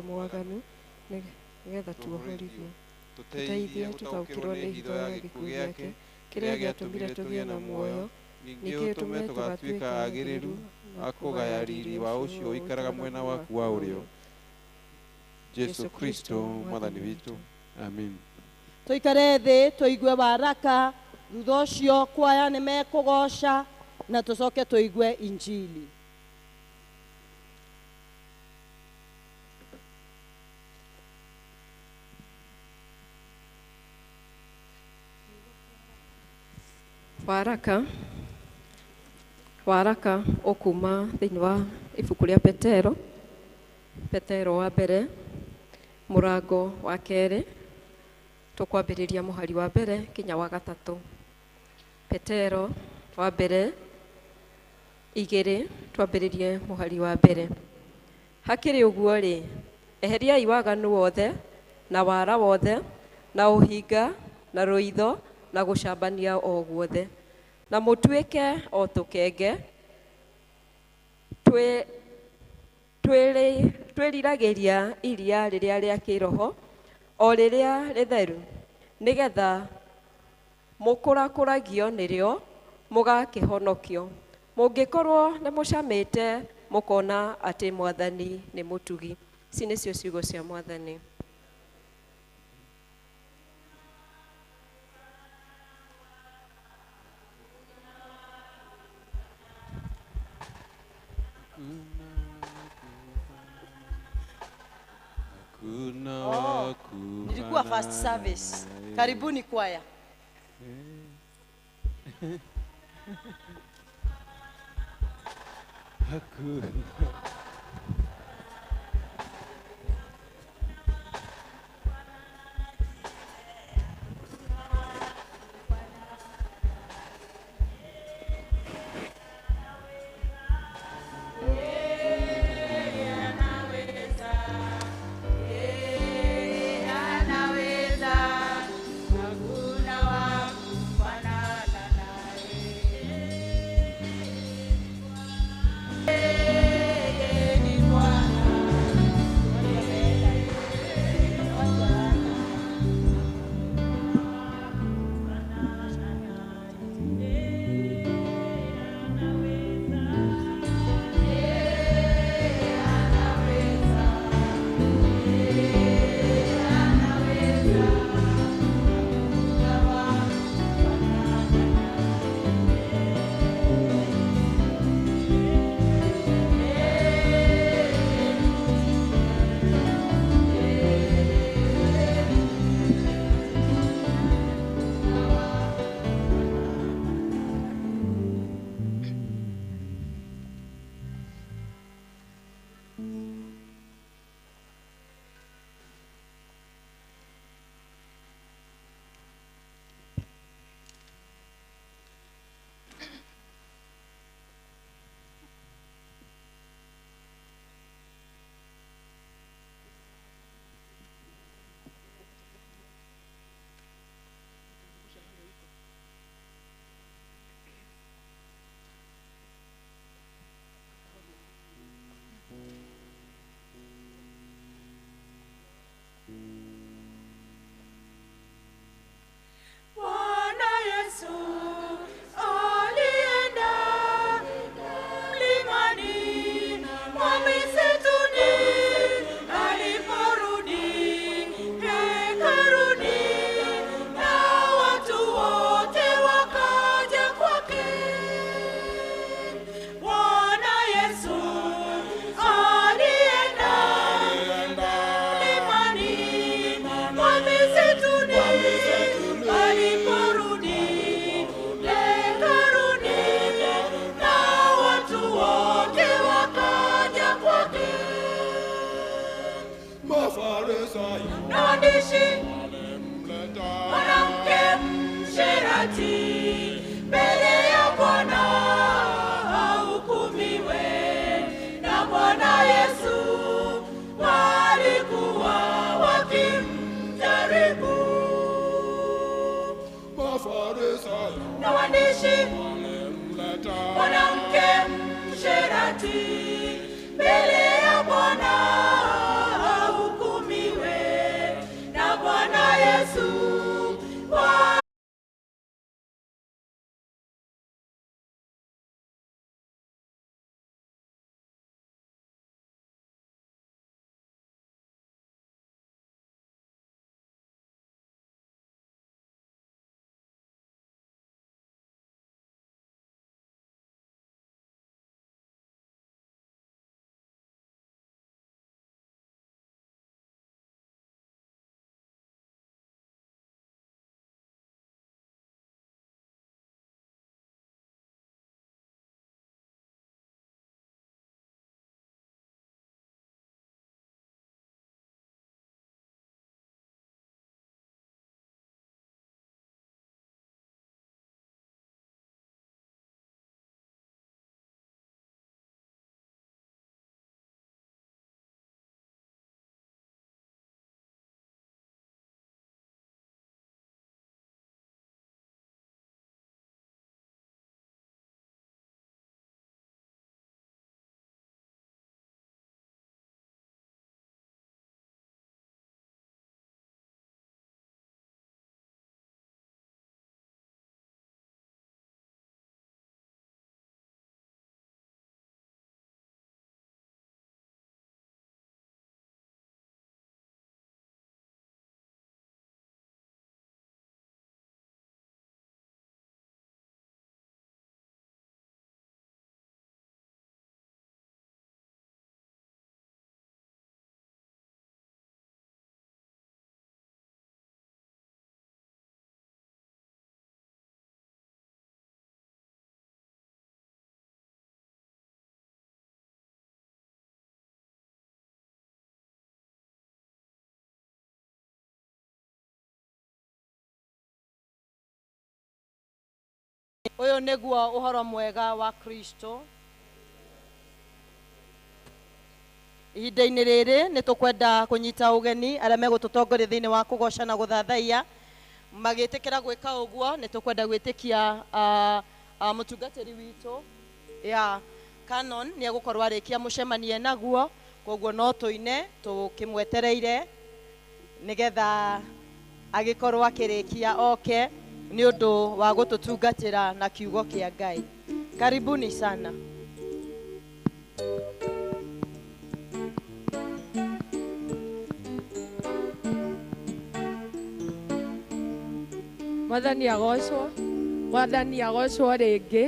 mwaganu nigetha tuohorithio tuteithie tutaukirwo ni hitho ya gikuũ gĩake kĩrĩa gĩatũmire tũgĩe na muoyo ningĩ ũtũme tũgatuĩka agĩrĩru a kũgaya riri wa ũcio ũikaraga mwena waku wa ũrĩo Jesu Kristo mwathani witũ amen. Tuikare thĩ tũigue baraka thutha ũcio kwaya nĩ mekũgoca na tũcoke tũigue injili. Waraka okuma thĩinĩ wa ibuku rĩa Petero wa mbere mũrango wa kerĩ tũkwambĩrĩria mũhari wa mbere kinya wa gatatũ. Petero wa mbere igĩrĩ twambĩrĩrie mũhari wa mbere. Hakĩrĩ ũguo rĩ, eheriai waganu wothe na wara wothe na ũhinga na rũitho na gũcambania o guothe na mũtuĩke o tũkenge twĩriragĩria iria rĩrĩa rĩa kĩroho o rĩrĩa rĩtheru nĩgetha mũkũrakũragio nĩrĩo mũgakĩhonokio mũngĩkorwo nĩ mũcamĩte mũkona atĩ mwathani nĩ mũtugi. Ici nĩcio ciugo cia mwathani. Nilikuwa first service. Karibuni kwaya. Mwanamke msherati mbele ya Bwana Uyu niguo uhoro mwega wa Kristo. Ihinda-inĩ rĩrĩ nĩ tũkwenda kũnyita ũgeni arĩa megũtũtongoria thĩinĩ wa kũgoca na gũthathaiya. Magĩtĩkĩra gwĩka ũguo nĩ tũkwenda gwĩtĩkia mũtungatĩri witũ Canon nĩ egũkorwo arĩkia mũcemanie naguo, koguo no tũine tũkĩmwetereire nĩgetha agĩkorwo akĩrĩkia oke nĩ ũndũ wa gũtũtungatĩra na kiugo kĩa Ngai. Karibuni sana. Mwathani agocwo rĩngĩ.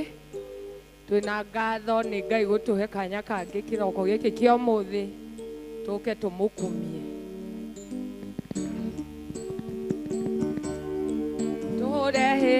Twĩna ngatho nĩ Ngai gũtũhe kanya kangĩ kĩroko gĩkĩ kĩa ũmũthĩ tũke tũmũkumie. Tũhũre hĩ.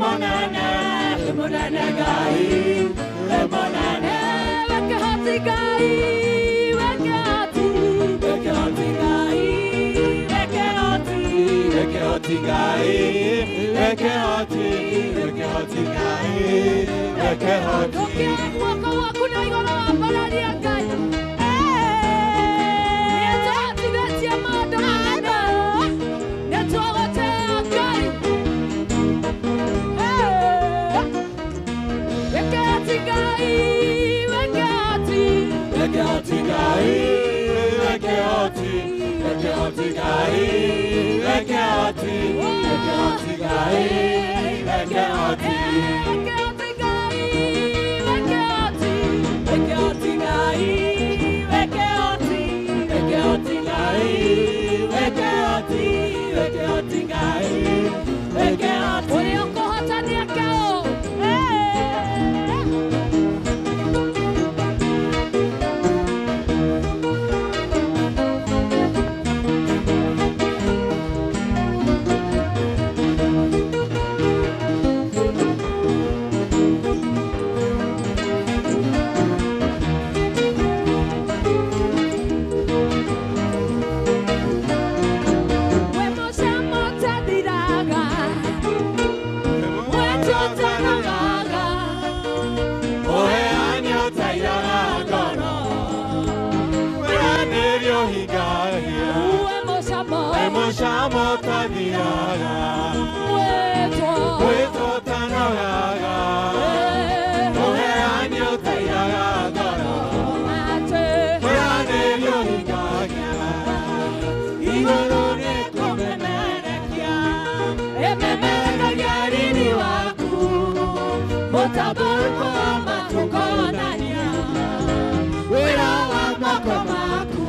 Emonene, emonene gai, emonene. Weke hoti gai, weke hoti, weke hoti gai, weke hoti, weke hoti gai, weke hoti, weke hoti gai, weke hoti. Wake wako wako na igoro ambalari gai. Nietoti beti amado na. Nietote gai. Weke hoti gai, weke hoti, weke hoti gai, weke hoti, weke hoti gai, weke hoti, weke hoti gai, weke hoti. Shamo tadiraga, weto tanoraga, ohe anyo tayaraga, ohe yo higaga, igoro ne komemerekia, ememere yarini waku, motaburko matukonania, wera wa makomaku.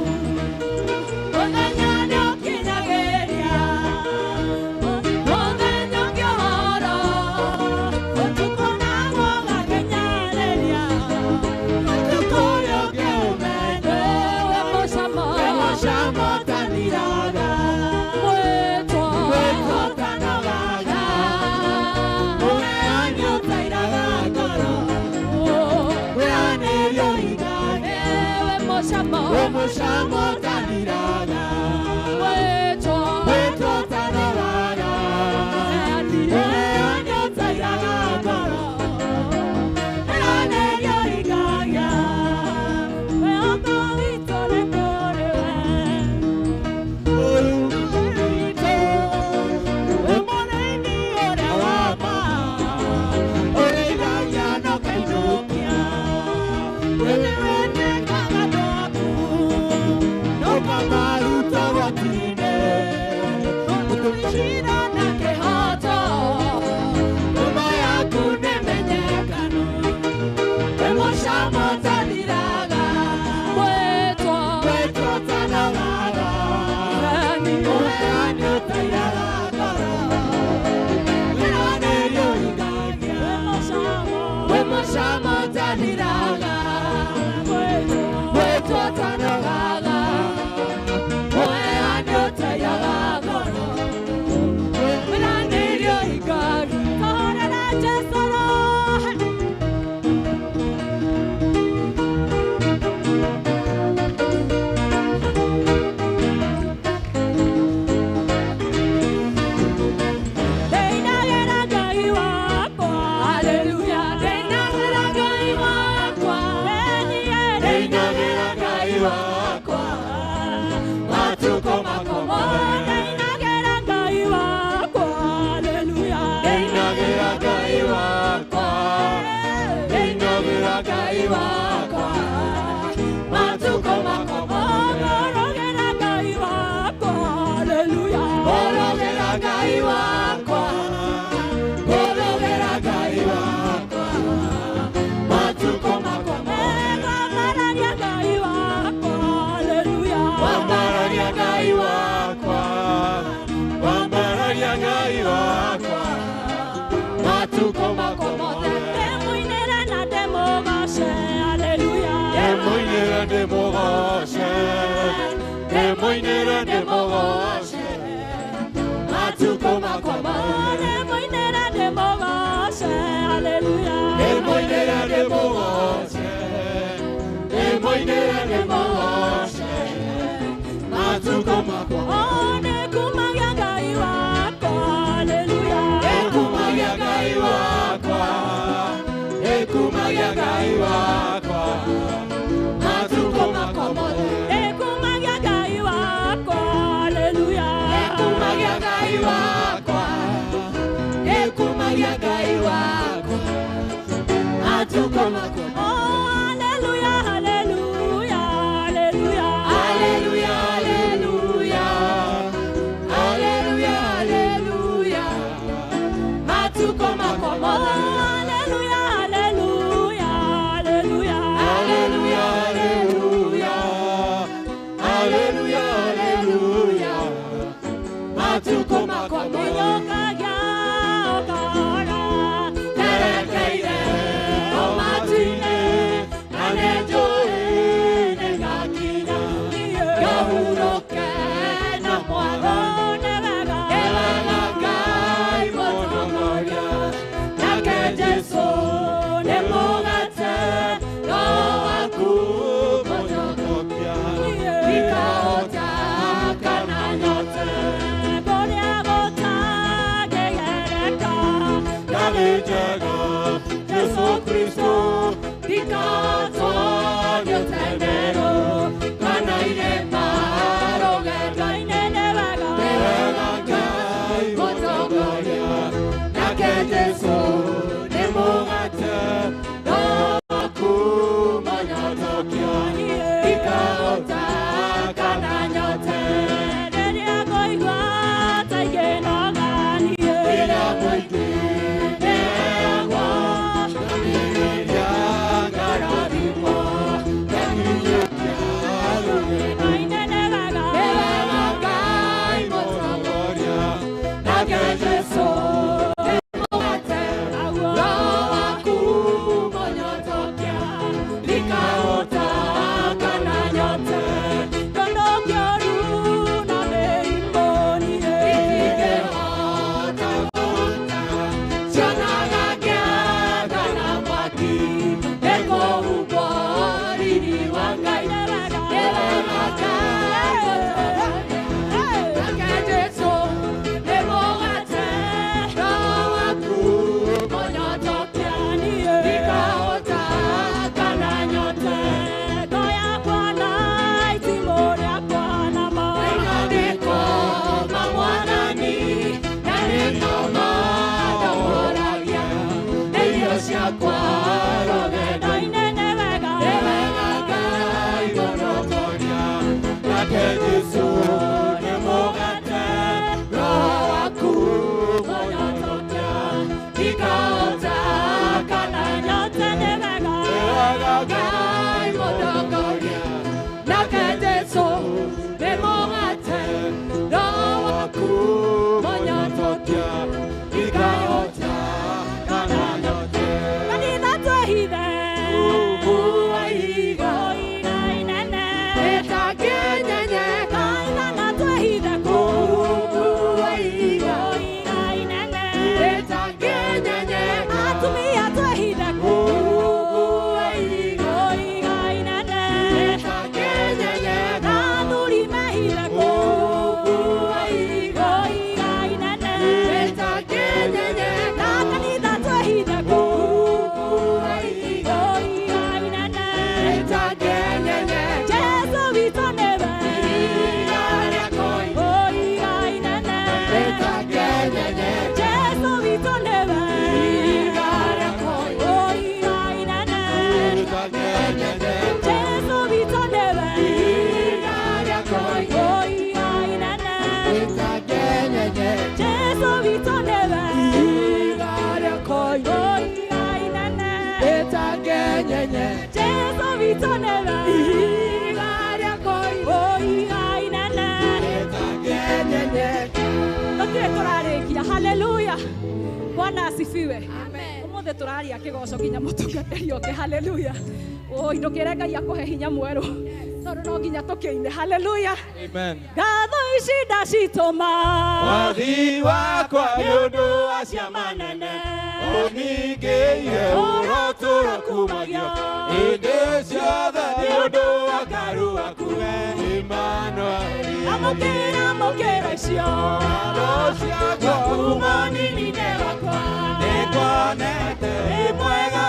Shamo taniraga, weto taniraga, año tairaga, ane yorigaga, weoto vitore korewe, orumito, wemoneni orewama, oregaga no kainukia, wenewe kagado. Maruta watine, utuchina na kehoto, umaya kune menyekano, emoshamo taniraga, weto tanaraga, uheanyo tayaraga, uheane yohigaga, emoshamo taniraga, weto tanaraga. Tuko makomote, demo inera na demo gashe. ekumagia Ngai wakwa matukũ makwa mothe ekumagia Ngai wakwa haleluya ekumagia Ngai wakwa ekumagia Ngai wakwa matukũ makwa haleluya haleluya haleluya haleluya haleluya haleluya matukũ makwa mothe Haleluya. Bwana asifiwe. Amen. Umuthi turaria kigoco nginya mutungatiri oke. Haleluya. Oi ndukire Ngai akuhe hinya mweru. Tondu no nginya tukiine. Haleluya. Amen. Ngatho ici ndacituma wathi wakwa yundu acia manene uningĩire ũrotũra kumagio hĩndĩ ciothe nĩũndũ wa Ngai waku Emmanueli. Amũkĩra icio ng'ano ciakwa kuma nini-inĩ wakwa nĩngwonete wĩ mwega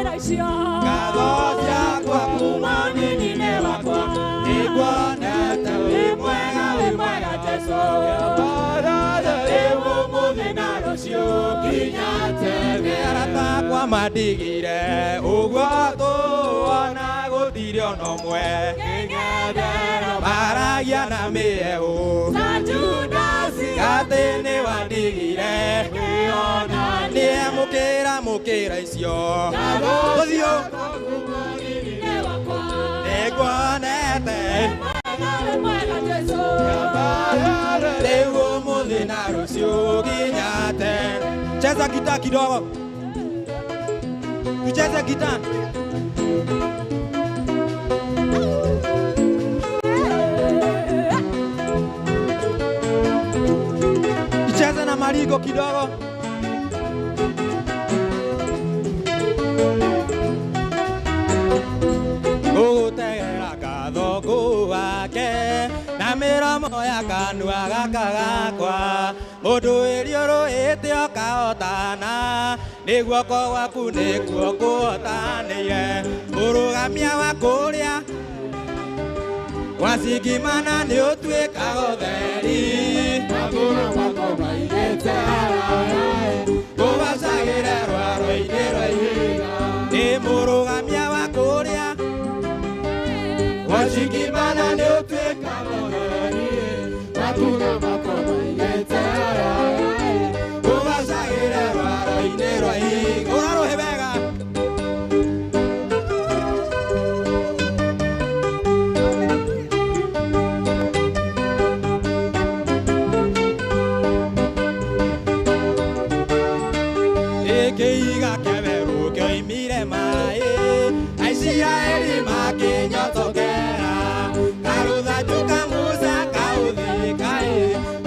mũkĩra icio ngatho ciakwa kuma nini-inĩ wakwa nĩguonete wĩ mwega Jesũ rĩu ũmũthĩ na rũciũ nginya tene arata akwa mandigire ũguo tũona gũtirĩ ona ũmwe maragia na mĩeũ atĩ nĩ wandigire nĩemũkĩra icio ũthiũ nĩguonete rĩu ũmũthĩ na rũciũ nginya tene. Cheza gitaa kidogo, tucheze gitaa. Tucheze na marigo kidogo. Ũgũtegera ngatho wake na mĩromo ya kanua gaka gakwa mũndũ ĩriũrũĩte ũkahotana nĩ guoko gwaku nĩkuo kũhotanĩire mũrũgamia wa kũrĩa wacingimana nĩ ũtuĩkaga ũtheri magũrũ mako maigĩte gũbacagĩre rwaro-inĩ rwa ihiga nĩ mũrũgamia wa kũrĩa wacingimana nĩ ũtuĩkaga ũtheri magũrũ mako maigĩte gũbacagĩre rwaro-inĩ rwa ihiga ũrarũhe wega kĩiga kĩberu kĩoimire maĩ Aisiraeli makĩnyotokera karũthanju ka Musa kaũthika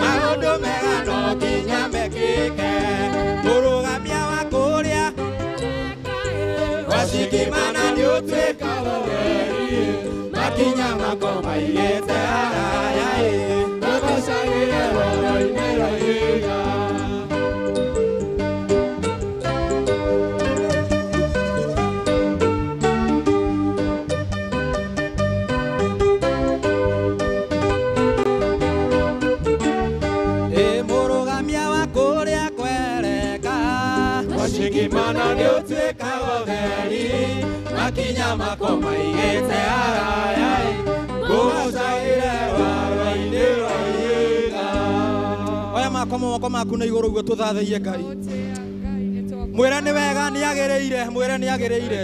maũndũ mega no nginya mekĩke mũrũgamia wa kũrĩa wacingimana nĩ ũtuĩkaga ũtheri makinya mako maigĩte haraya gũbacagĩre rwaro-inĩ rwa ihiga wacingimana nĩ ũtuĩkaga ũtheri makinya mako maigĩte haraya gũbacagĩre rwaro-inĩ rwa ihiga oya mako moko maku nĩ igũrũ ũguo tũthathĩie Ngai mwĩre nĩ wega nĩagĩrĩire mwĩre nĩagĩrĩire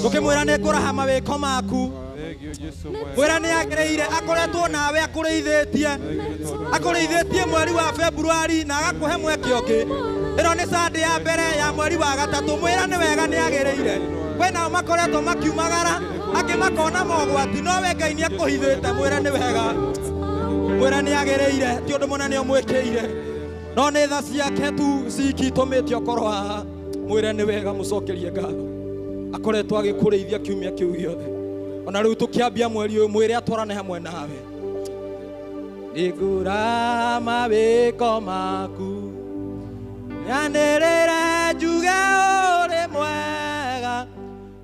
ũkĩmwĩra nĩ ngũraha mawĩko maku mwĩra nĩagĩrĩire akoretwo nawe akũrĩithĩtie mweri wa Februari na agakũhe mweke ũngĩ ĩno nĩ Sunday ya mbere ya mweri wa gatatũ mwĩra nĩ wega nĩagĩrĩire kwĩnao makoretwo makiumagara angĩ makona mogwati nowe Ngai nĩakũhithĩte mwĩra nĩ wega mwĩra nĩagĩrĩire ti ũndũ mũnene ũmwĩkĩire no nĩ tha ciake tu ciki itũmĩte ũkorwo haha mwĩra nĩ wega mũcokerie ngatho akoretwo agĩkũrĩithia kiumia kĩu gĩothe ona rĩu tũkĩambia mweri ũyũ mwĩre atwarane hamwe nawe ngũra mawĩko maku nyanĩrĩre njuge ũrĩ mwega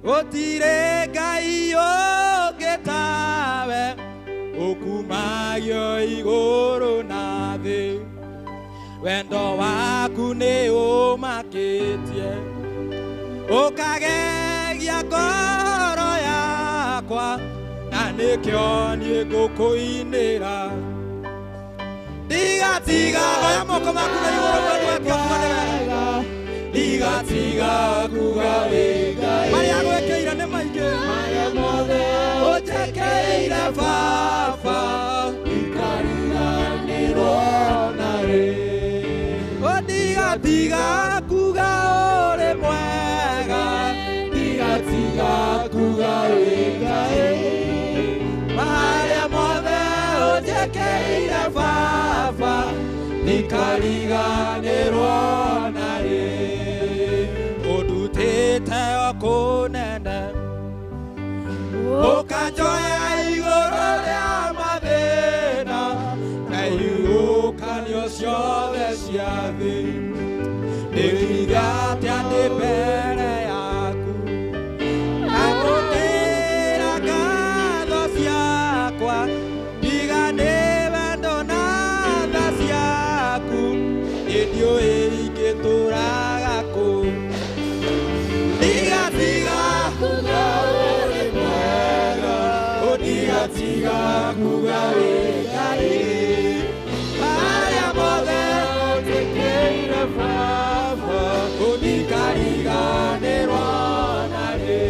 gũtirĩ Ngai ũngĩ tawe ũkumagio igũrũ na thĩ wendo waku nĩ ũmakĩtie ũkagegia ngoro yakwa na nĩkĩo niĩ ngũkũinĩra digatiga oya moko maku na igũrũ wendo wake digatiga kuga wĩ Ngai marĩa gwĩkĩire nĩ maingĩ marĩa mothe ũnjekeire Baba ikariganĩrwo narĩ digatiga kuga ũrĩ mwega digatiga kuga wĩ Ngai marĩa mothe ũnjekeire Baba nikariganĩrwo narĩ ũndutĩte o kũnene ũkanjoya igũrũ rĩa mathĩna na ihuhũkanio ciothe cia thĩ ndĩkiuga atĩa ndĩ mbere yaku ndiũĩ ingĩtũraga kũ ndigatiga kuga ũrĩ mwega ndigatiga kuga wĩ Ngai marĩa mothe ũnjĩkĩire Baba ndikariganĩrwo na rĩ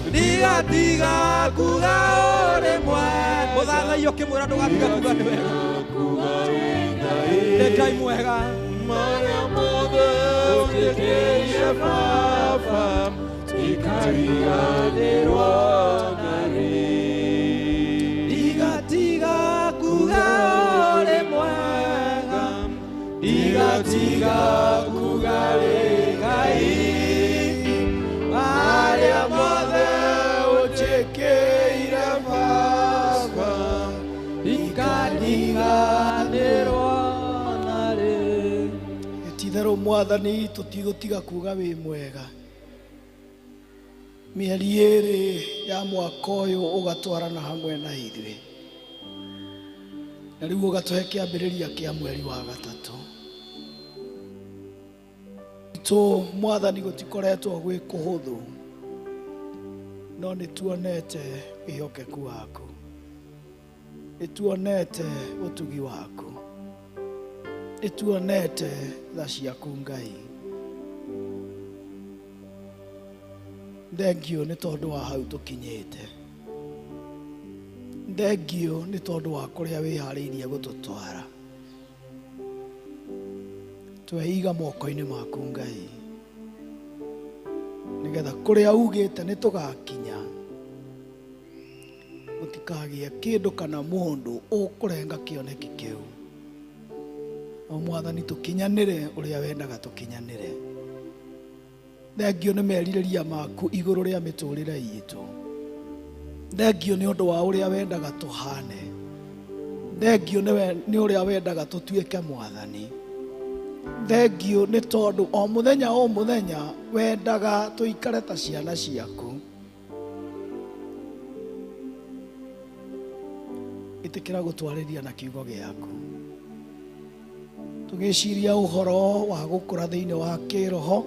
ndigatiga kuga ũrĩ mwega mũthathaiyo kĩmwĩra ndũgatiga kuga nĩ wega nĩ Ngai mwega marĩa mothe ũnjĩkĩire Baba ndikariganĩrwo na rĩ ndigatiga kuga ũrĩ mwega ndigatiga kuga wĩ Ngai marĩa mothe ũnjĩkĩire Baba ndikariganĩrwo na rĩ Ti-itherũ Mwathani tũtigũtiga kuga wĩ mwega mĩeri ĩrĩ ya mwaka ũyũ ũgatwarana hamwe na ithuĩ na rĩu ũgatũhe kĩambĩrĩria kĩa mweri wa gatatũ itũ Mwathani gũtikoretwo gwĩ kũhũthũ no nĩtuonete wĩhokeku waku nĩtuonete ũtugi waku nĩtuonete tha ciaku Ngai thengio nĩ tondũ wa hau tũkinyĩte thengio nĩ tondũ wa kũrĩa wĩharĩirie gũtũtwara tweiga moko-inĩ maku Ngai nĩgetha kũrĩa ugĩte nĩ tũgakinya gũtikagĩe kĩndũ kana mũndũ ũkũrenga kĩoneki kĩu o Mwathani tũkinyanĩre ũrĩa wendaga tũkinyanĩre thengio nĩ merirĩria maku igũrũ rĩa mĩtũrĩre itũ thengio nĩ ũndũ wa ũrĩa wendaga tũhane thengio nĩ ũrĩa wendaga tũtuĩke Mwathani thengio nĩ tondũ o mũthenya wendaga tũikare ta ciana ciaku ĩtĩkĩra gũtwarĩria na kiugo gĩaku tũgĩciria ũhoro wa gũkũra thĩinĩ wa kĩroho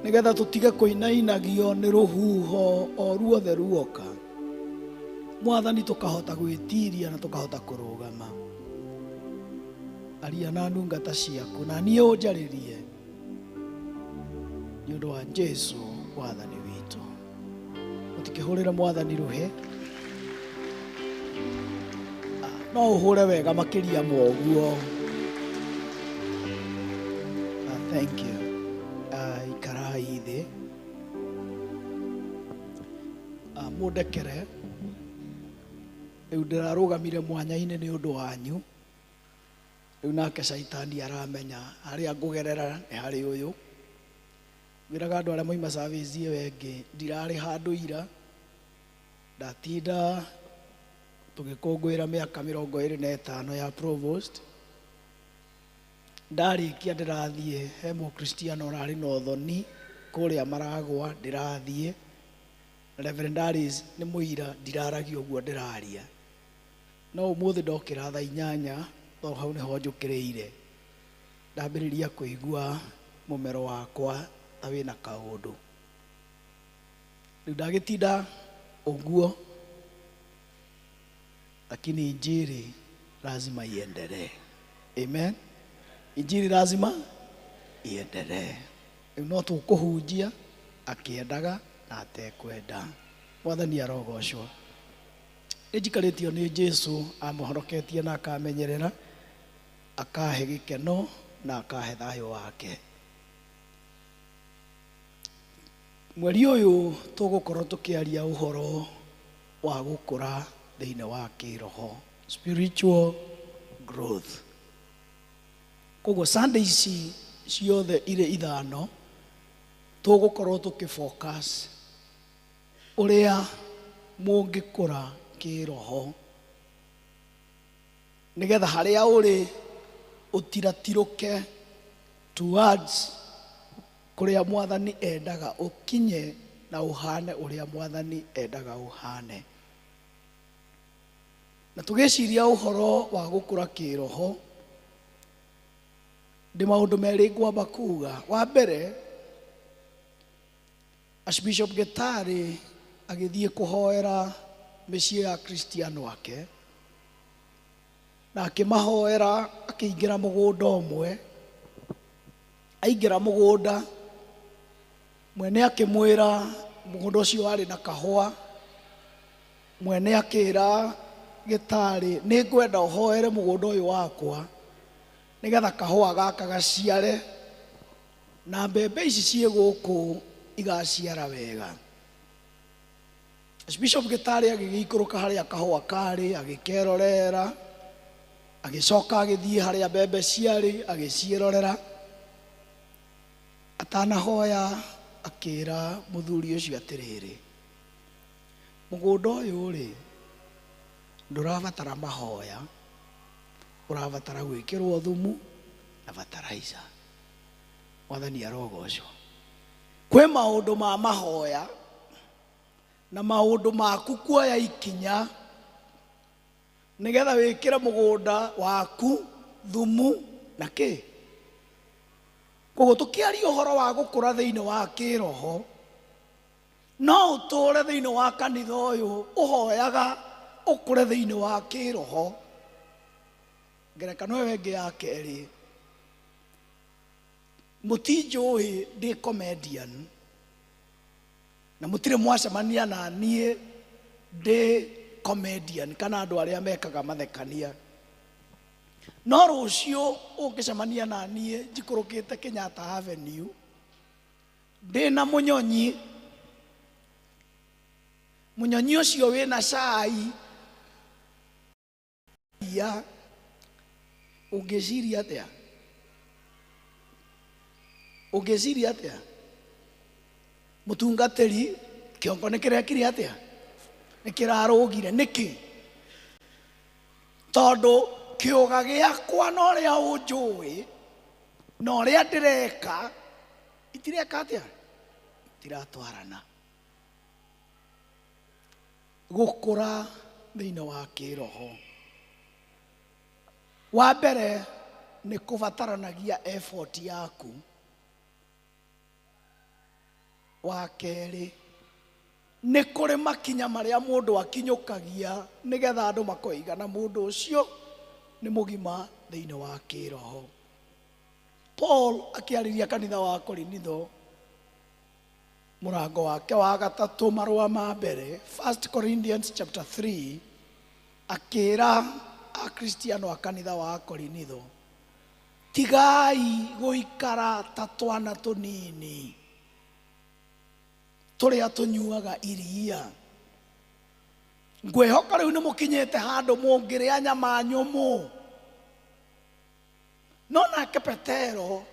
nĩgetha tũtige kũinainagio nĩ rũhuho o ruothe ruoka Mwathani tũkahota gwĩtiria na tũkahota kũrũgama aria na ndungata ciaku na niĩ ũnjarĩrie nĩ ũndũ wa Jesũ Mwathani witũ ũtikĩhũrĩre Mwathani rũhĩ no ũhũre wega makĩria moguo thank you ikarai thĩ mũndekere rĩu ndĩrarũgamire mwanya-inĩ nĩ ũndũ wanyu rĩu nake caitani aramenya harĩa ngũgerera nĩ harĩ ũyũ ngwĩraga andũ arĩa moima service ĩyo ĩngĩ ndirarĩ handũ ira ndatinda tũgĩkũngũĩra mĩaka 25 ya provost ndarĩkia ndĩrathiĩ he mũkristiano ũrarĩ na ũthoni kũrĩa Maragwa ndĩrathiĩ Reverend Darius nĩ mũira ndiraragia ũguo ndĩraria no ũmũthĩ ndokĩra thaa 8 tondũ hau nĩho njũkĩrĩire ndambĩrĩria kũigua mũmero wakwa ta wĩna kaũndũ rĩu ndagĩtinda ũguo lakini injili lazima iendelee amen injili lazima iendelee rĩu no tũkũhunjia akĩendaga na atekwenda Mwathani arogocwo nĩnjikarĩtio nĩ Jesũ amũhonoketie na akamenyerera akahe gĩkeno na akahe thayũ wake mweri ũyũ tũgũkorwo tũkĩaria ũhoro wa gũkũra thĩinĩ wa kĩroho spiritual growth koguo Sunday ici ciothe irĩ ithano tũgũkorwo tũkĩfocus ũrĩa mũngĩkũra kĩroho nĩgetha harĩa ũrĩ ũtiratirũke towards kũrĩa Mwathani endaga ũkinye na ũhane ũrĩa Mwathani endaga ũhane na tũgĩciria ũhoro wa gũkũra kĩroho Ndi maundu meri ngwamba kuga. Wa mbere, Archbishop Gitari agithie kuhoera mĩciĩ ya Kristiano ake na akimahoera akiingira mugunda umwe. Aingira mugunda, mwene akimwira mugunda ucio wari na kahua. Mwene akira Gitari, ni ngwenda uhoere mugunda uyu wakwa nigetha kahua gaka gaciare na mbembe ici cie guku igaciara wega. Archbishop Gitari agigikuruka haria kahua kari, agikerorera, agicoka agithie haria mbembe ciari, agiciirorera. Atanahoya akira muthuri ucio atiriri, mugunda uyu ri ndurabatara mahoya, urabatara gwikirwo thumu na fertilizer. Mwathani arogocwo. Kwe maundu ma mahoya na maundu maku kuoya ikinya nigetha wikire mugunda waku thumu na ki. Koguo tukiaria uhoro wa gukura thiini wa kiroho, no uture thiini wa kanitha uyu uhoyaga ukure thiini wa kiroho. Ngerekano ĩyo ĩngĩ ya kerĩ, mutinjũĩ ndĩ comedian na mũtirĩ mwacemania na niĩ ndĩ comedian kana andũ arĩa mekaga mathekania. No rũciũ ũngĩcemania na niĩ njikũrũkĩte Kenyatta Avenue ndĩ na mũnyonyi, mũnyonyi ũcio wĩna cai ya ungeciria atia? Ungeciria atia? Mutungatĩri kĩongo nĩ kĩrekire atia? Nĩ kĩrarũgire. Nĩkĩ? Tondũ kĩũga gĩakwa na ũrĩa ũnjũĩ na ũrĩa ndĩreka itireka atia? Tiratwarana. Gũkũra thĩinĩ wa kĩroho, wa mbere nĩ kũbataranagia effort yaku. Wa kerĩ nĩ kũrĩ makinya marĩa mũndũ akinyũkagia nĩgetha andũ makoigana mũndũ ũcio nĩ mũgima thĩinĩ wa kĩroho. Paul akĩarĩria kanitha wa Korinitho mũrango wake wa 3 marũa ma mbere, 1 Corinthians chapter 3, akĩra Akristiano a kanitha wa Korinitho, tigai gũikara ta twana tũnini tũrĩa tũnyuaga iria. Ngwĩhoka rĩu nĩ mũkinyĩte handũ mũngĩrĩa nyama nyũmũ. No nake Petero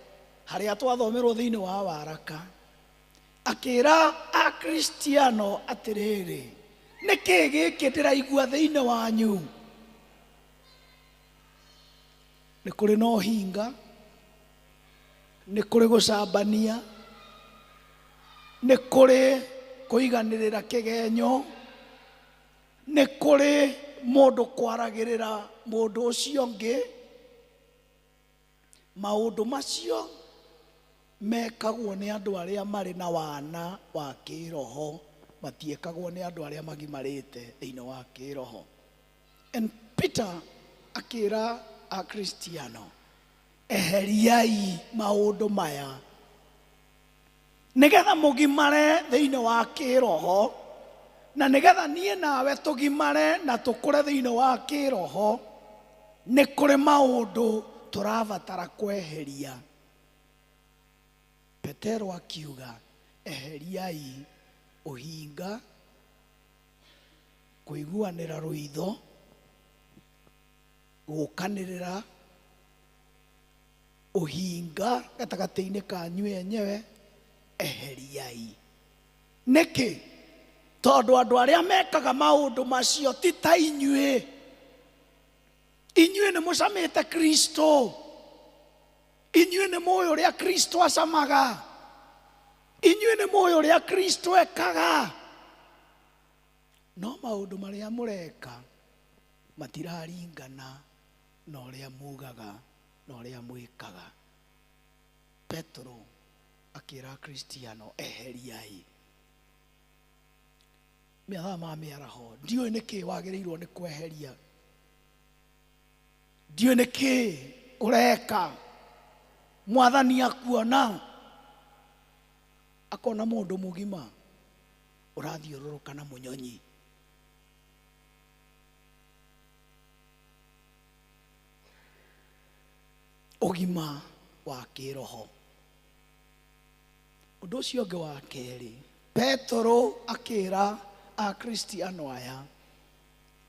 harĩa twathomerwo thĩinĩ wa waraka akĩra Akristiano atĩrĩrĩ, nĩkĩ gĩkĩ ndĩraigua thĩinĩ wanyu? Nĩ kũrĩ na ũhinga, nĩ kũrĩ gũcambania, nĩ kũrĩ kũiganĩrĩra kĩgenyo, nĩ kũrĩ mũndũ kwaragĩrĩra mũndũ ũcio ũngĩ. Maũndũ macio mekagwo nĩ andũ arĩa marĩ na wana wa kĩroho, matiekagwo nĩ andũ arĩa magimarĩte thĩinĩ wa kĩroho. And Peter akĩra Akristiano, eheriai maũndũ maya nĩgetha mũgimare thĩinĩ wa kĩroho, na nĩgetha niĩ nawe tũgimare na tũkũre thĩinĩ wa kĩroho. Nĩ kũrĩ maũndũ tũrabatara kweheria. Petero akiuga eheriai ũhinga, kũiguanĩra rũitho, gũkanĩrĩra, ũhinga gatagatĩ-inĩ kanyu enyewe, eheriai. Nĩkĩ? Tondũ andũ arĩa mekaga maũndũ macio ti ta inyuĩ. Inyuĩ nĩ mũcamĩte Kristo. Inyuĩ nĩ mũĩ ũrĩa Kristo acamaga. Inyuĩ nĩ mũĩ ũrĩa Kristo ekaga. No maũndũ marĩa mũreka matiraringana na ũrĩa mugaga na ũrĩa mwĩkaga. Petro akira Kristiano eheriai mathaa ma mĩaraho ndiũĩ nĩkĩ wagĩrĩirwo nĩ kweheria ndiũĩ nĩkĩ ũreka mwathani akuona akona mũndũ mũgima ũrathiũrũrũka na mũnyonyi ũgima wa kĩroho ũndũ ũcio ũngĩ wa kerĩ Petro akĩra Akristiano aya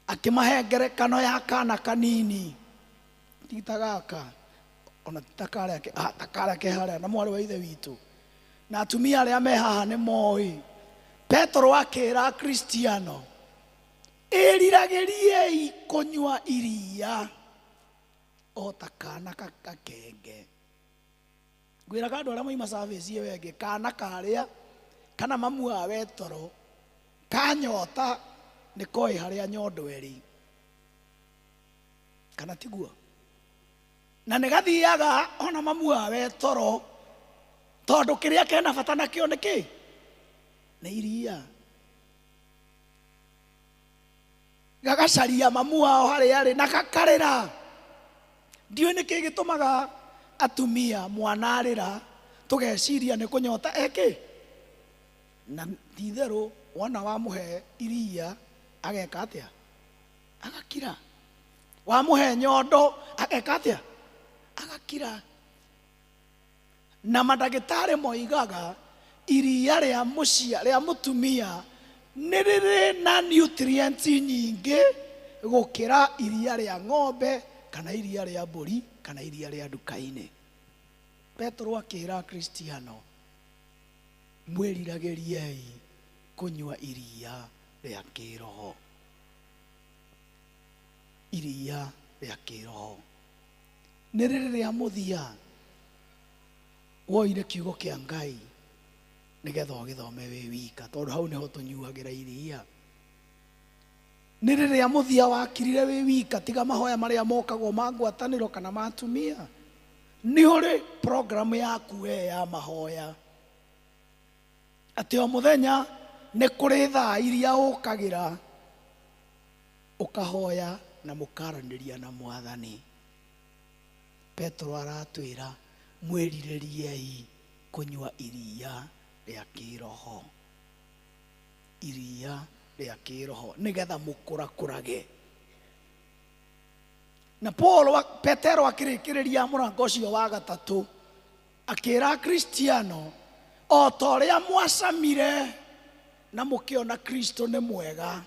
akĩmahe ngerekano ya kana kanini tita gaka ona takarĩa keharĩa na mwarĩ wa ithe witũ na atumia arĩa me haha nĩ moĩ Petro akĩra Akristiano ĩriragĩriei kũnyua iria o ta kana kakenge ngwĩraga andũ arĩa moima service ĩyo ĩngĩ kana karĩa kana mamu awe toro kanyota nĩ koĩ harĩa nyondo ĩrĩ kana tiguo na nĩ gathiaga ona mamu awe toro tondũ kĩrĩa kena bata nakĩo nĩ kĩ nĩ iria gagacaria mamu wao harĩa arĩ na gakarĩra ndiũĩ nĩkĩ gĩtũmaga atumia mwana arĩra tũgeciria nĩ kũnyota ekĩ na titherũ wona wamũhe iria ageka atĩa agakira wamũhe nyondo ageka atĩa agakira na mandagĩtarĩ moigaga iria rĩa mũtumia nĩ rĩrĩ na nutrients nyingĩ gũkĩra iria rĩa ng'ombe kana iria rĩa mbũri kana iria rĩa nduka-inĩ Petro akĩra Kristiano mwĩriragĩriei kũnyua iria rĩa kĩroho iria rĩa kĩroho nĩ rĩrĩ rĩa mũthia woire kiugo kĩa Ngai nĩgetha ũgĩthome wĩ wika tondũ hau nĩho tũnyuagĩra iria nĩ rĩrĩ rĩa mũthia wakirire wĩ wika tiga mahoya marĩa mokagwo ma ngwatanĩro kana ma atumia nĩ ũrĩ program yaku we ya mahoya atĩ o mũthenya nĩ kũrĩ thaa iria ũkagĩra ũkahoya na mũkaranĩria na Mwathani Petro aratwĩra mwĩrirĩriei kũnyua iria rĩa kĩroho iria rĩa kĩroho nĩgetha mũkũrakũrage na Petero akĩrĩkĩrĩria mũrango ũcio wa gatatũ akĩra Kristiano o ta ũrĩa mwacamire na mũkĩona Kristo nĩ mwega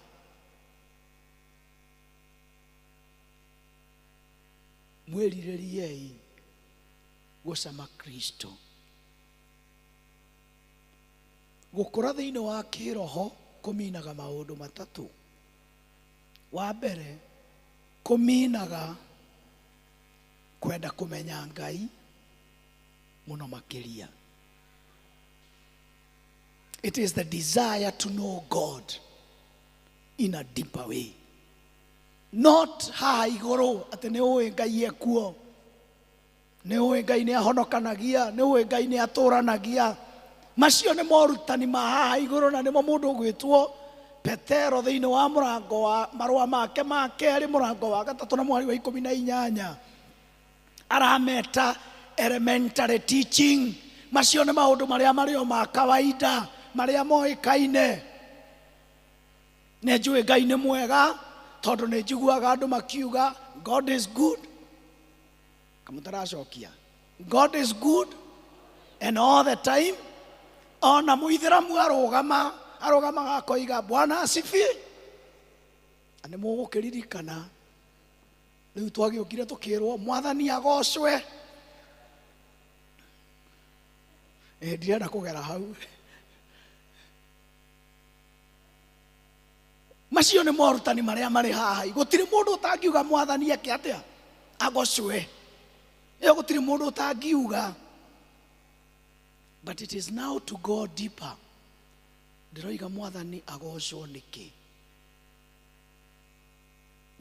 mwĩrirĩriei gũcama Kristo gũkũra thĩinĩ wa kĩroho kũminaga maũndũ matatũ wa mbere kũminaga kwenda kũmenya Ngai mũno makĩria it is the desire to know God in a deeper way not haha igũrũ atĩ nĩ ũĩ Ngai ekuo nĩ ũĩ Ngai nĩ ahonokanagia nĩ ũĩ Ngai nĩ atũranagia macio nĩ morutani ma haha igũrũ na nĩmo mũndũ gwĩtwo Petero thĩinĩ wa mũrango wa marũa make ma kerĩ mũrango wa gatatũ na mweri wa 18 arameta elementary teaching macio nĩ maũndũ marĩa marĩ o ma kawaida marĩa moĩkaine nĩ njũĩ Ngai nĩ mwega tondũ nĩ njiguaga andũ makiuga God is good kamũtaracokia God is good and all the time ona mũithĩramu arũgamaga akoiga Bwana asifiwe nĩ mũgũkĩririkana rĩu twagĩũkire tũkĩrwo Mwathani agocwe ndirenda kũgera hau macio nĩ morutani marĩa marĩ haha gũtirĩ mũndũ ũtangiuga Mwathani eke atĩa agocwe gũtirĩ mũndũ ũtangiuga but it is now to go deeper ndiroiga Mwathani agocwo nĩkĩ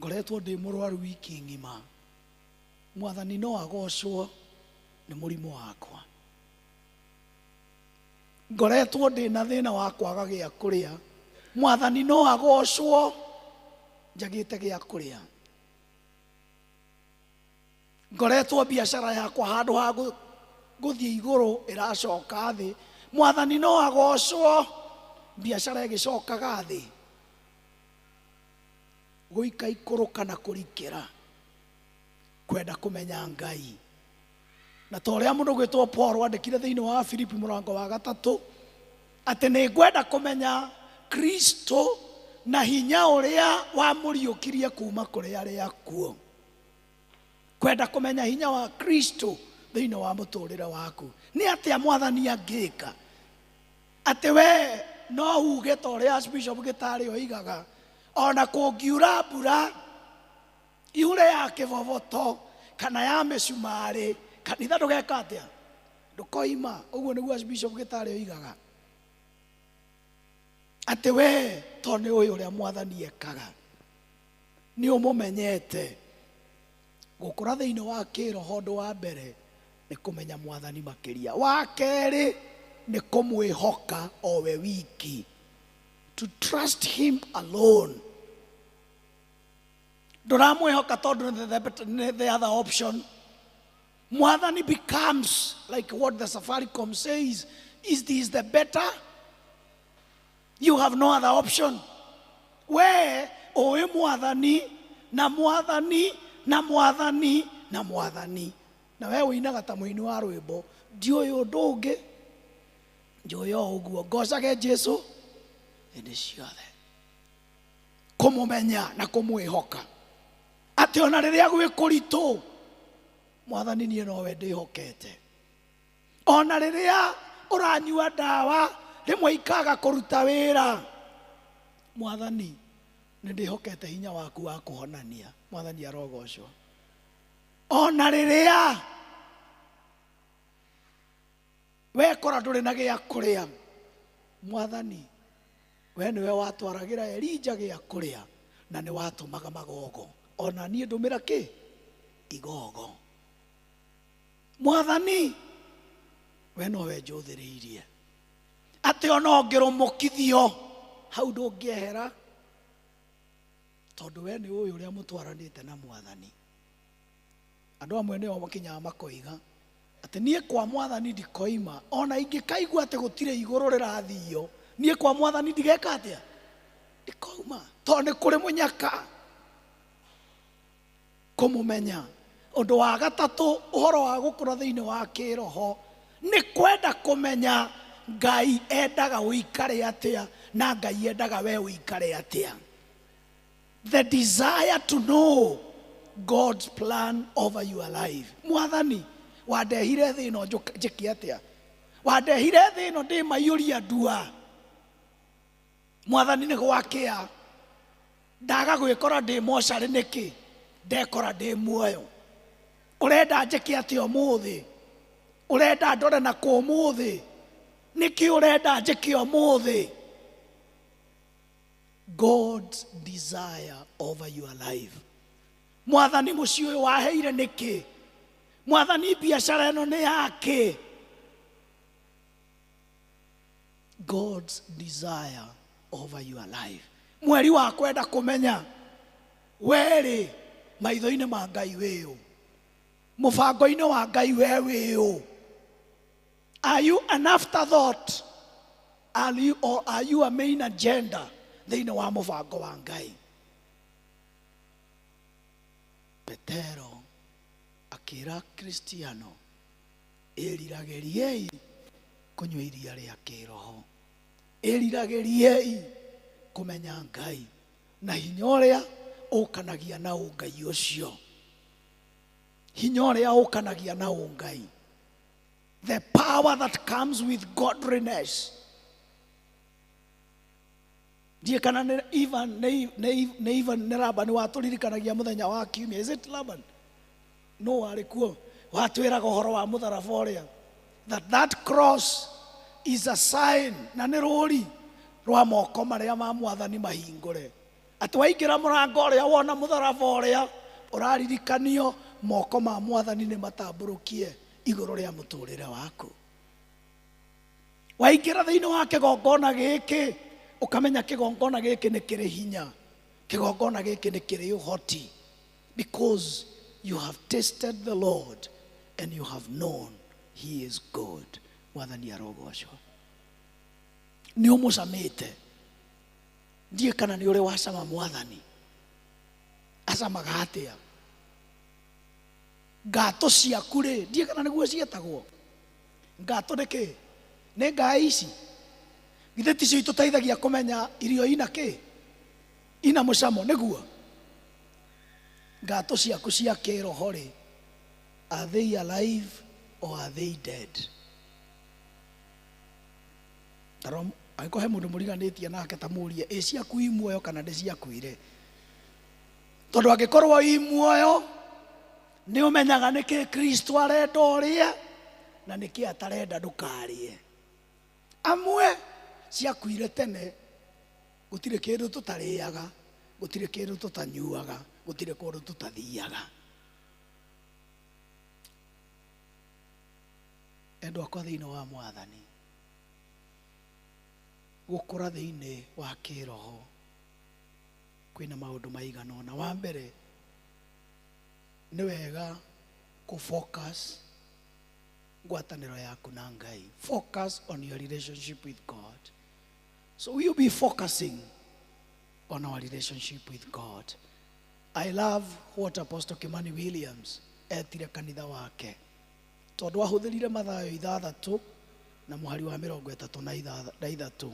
ngoretwo ndĩ mũrwaru wiki ng'ima Mwathani no agocwo nĩ mũrimũ wakwa ngoretwo ndĩ na thĩna wa kwaga gĩa kũrĩa, Mwathani no agocwo njagĩte gĩa kũrĩa. Ngoretwo biacara yakwa handũ ha gũthiĩ igũrũ ĩracoka thĩ, Mwathani no agocwo biacara ĩgĩcokaga thĩ. Gũika ikũrũ kana kũrikĩra, kwenda kũmenya Ngai. Na ta ũrĩa mũndũ gwĩtwo Paul andĩkire thĩinĩ wa Filipi mũrango wa 3 atĩ nĩ ngwenda kũmenya Kristo na hinya ũrĩa wamũriũkirie kuma kũrĩ arĩa akuũ. Kwenda kũmenya hinya wa Kristo thĩinĩ wa mũtũrĩre waku. Nĩ atĩa Mwathani angĩka atĩ we no uge ta ũrĩa Archbishop Gĩtarĩ oigaga, ona kũngiura mbura iure ya kĩboboto kana ya mĩcumarĩ, kanitha ndũgeka atĩa? Ndũkoima. Ũguo nĩguo Archbishop Gĩtarĩ oigaga atĩ we to nĩ ũyũ ũrĩa Mwathani ekaga, nĩ ũmũmenyete. Gũkũra thĩinĩ wa kĩroho, ũndũ wa mbere nĩ kũmenya Mwathani makĩria. Wa kerĩ nĩ kũmwĩhoka o we wiki, to trust him alone. Ndũramwĩhoka tondũ the other option. Mwathani becomes like what the Safaricom says, is this the better? You have no other option. We oe Mwathani na Mwathani na Mwathani na Mwathani. Na we ũinaga ta mũini wa rwĩmbo, ndiũĩ ũndũ ũngĩ, njũĩ o ũguo, ngocage Jesu hĩndĩ ciothe. Kũmũmenya na kũmwĩhoka atĩ ona rĩrĩa gwĩ kũritũ, Mwathani niĩ nowe ndĩhokete. Ona rĩrĩa ũranyua ndawa rĩmwe ikaga kũruta wĩra, Mwathani nĩ ndĩhokete hinya waku wa kũhonania. Mwathani arogocwo. Ona rĩrĩa wekora ndũrĩ na gĩa kũrĩa, Mwathani we nĩwe watwaragĩra Elija gĩa kũrĩa na nĩ watũmaga magogo. Ona niĩ ndũmĩra kĩ? Igogo. Mwathani we nowe njũthĩrĩirie atĩ ona ũngĩrũmũkithio hau ndũngĩehera, tondũ we nĩ ũyũ ũrĩa mũtwaranĩte na Mwathani. Andũ amwe nĩo makinyaga makoiga atĩ niĩ kwa Mwathani ndikoima, ona ingĩkaigua atĩ gũtirĩ igũrũ rĩrathio, niĩ kwa Mwathani ndigeka atĩa? Ndikoima, tondũ nĩ kũrĩ mũnyaka. Kũmũmenya. Ũndũ wa gatatũ, ũhoro wa gũkũra thĩinĩ wa kĩroho, nĩ kwenda kũmenya Ngai endaga ũikare atĩa na Ngai endaga we ũikare atĩa. The desire to know God's plan over your life. Mwathani wandehire thĩ ĩno njĩke atĩa? Wandehire thĩ ĩno ndĩ maiyũria ndua. Mwathani nĩ gwakĩa. Ndaga gwĩkora ndĩ mocarĩ nĩkĩ? Ndekora ndĩ muoyo. Ũrenda njĩke atĩa ũmũthĩ? Ũrenda ndore na kũ ũmũthĩ? Nĩkĩ ũrenda njĩke ũmũthĩ? God's desire over your life. Mwathani mũciĩ ũyũ waheire nĩkĩ? Mwathani biacara ĩno nĩ yakĩ? God's desire over your life. Mweri wa kwenda kũmenya werĩ maitho-inĩ ma Ngai wĩũ, mũbango-inĩ wa Ngai we wĩũ. Are you an afterthought? Or are you a main agenda thĩinĩ wa mũbango wa Ngai? Petero akĩra Kristiano, ĩriragĩriei kũnyua iria rĩa kĩroho, ĩriragĩriei kũmenya Ngai na hinya ũrĩa ũkanagia na ũngai ũcio. Hinya ũrĩa ũkanagia na ũngai. The power that comes with godliness. Ndiye kana nĩ Ivan nĩ Laban watũririkanagia mũthenya wa kiumia. Is it Laban? No warĩ kuo. Watwĩraga ũhoro wa mũtharaba ũrĩa. That cross is a sign, na nĩ rũri rwa moko marĩa ma Mwathani mahingũre. Atĩ waingĩra mũrango ũrĩa wona mũtharaba ũrĩa ũraririkanio, moko ma Mwathani nĩ matambũrũkie igũrũ rĩa mũtũrĩre waku. waingĩra thĩinĩ wa kĩgongona gĩkĩ ũkamenya kĩgongona gĩkĩ nĩ kĩrĩ hinya, kĩgongona gĩkĩ nĩ kĩrĩ ũhoti, because you have tasted the Lord and you have known he is good. Mwathani arogocwo. Nĩ ũmũcamĩte. Ndiĩ kana nĩ ũrĩ wacama Mwathani. Acamaga atĩa? Ngato ciaku rĩ, ndiĩ kana nĩguo cietagwo. Ngato nĩ kĩ? Nĩ ngai ici. Githĩ ticio itũteithagia kũmenya irio ina kĩ? Ina mũcamo nĩguo. Ngato ciaku cia kĩroho rĩ, are they alive or are they dead? Tarom angĩkorwo he mũndũ mũriganĩtie nake ta mũrie, ĩ ciaku i muoyo kana nĩ ciakuire? Tondũ angĩkorwo i muoyo nĩ ũmenyaga nĩkĩ Kristo arenda ũrĩe na nĩkĩ atarenda ndũkarĩe. Amwe ciakuire tene, gũtirĩ kĩndũ tũtarĩaga, gũtirĩ kĩndũ tũtanyuaga, gũtirĩ kũndũ tũtathiaga. Endwa akwa thĩinĩ wa Mwathani, gũkũra thĩinĩ wa kĩroho kwĩna maũndũ maigana ũna. Wa mbere nĩ wega kũ-focus ngwatanĩro yaku na Ngai. Focus on your relationship with God. So we'll be focusing on our relationship with God. I love what Apostle Kimani Williams etire kanitha wake, tondũ ahũthĩrire mathayo 6 na mũhari wa 33.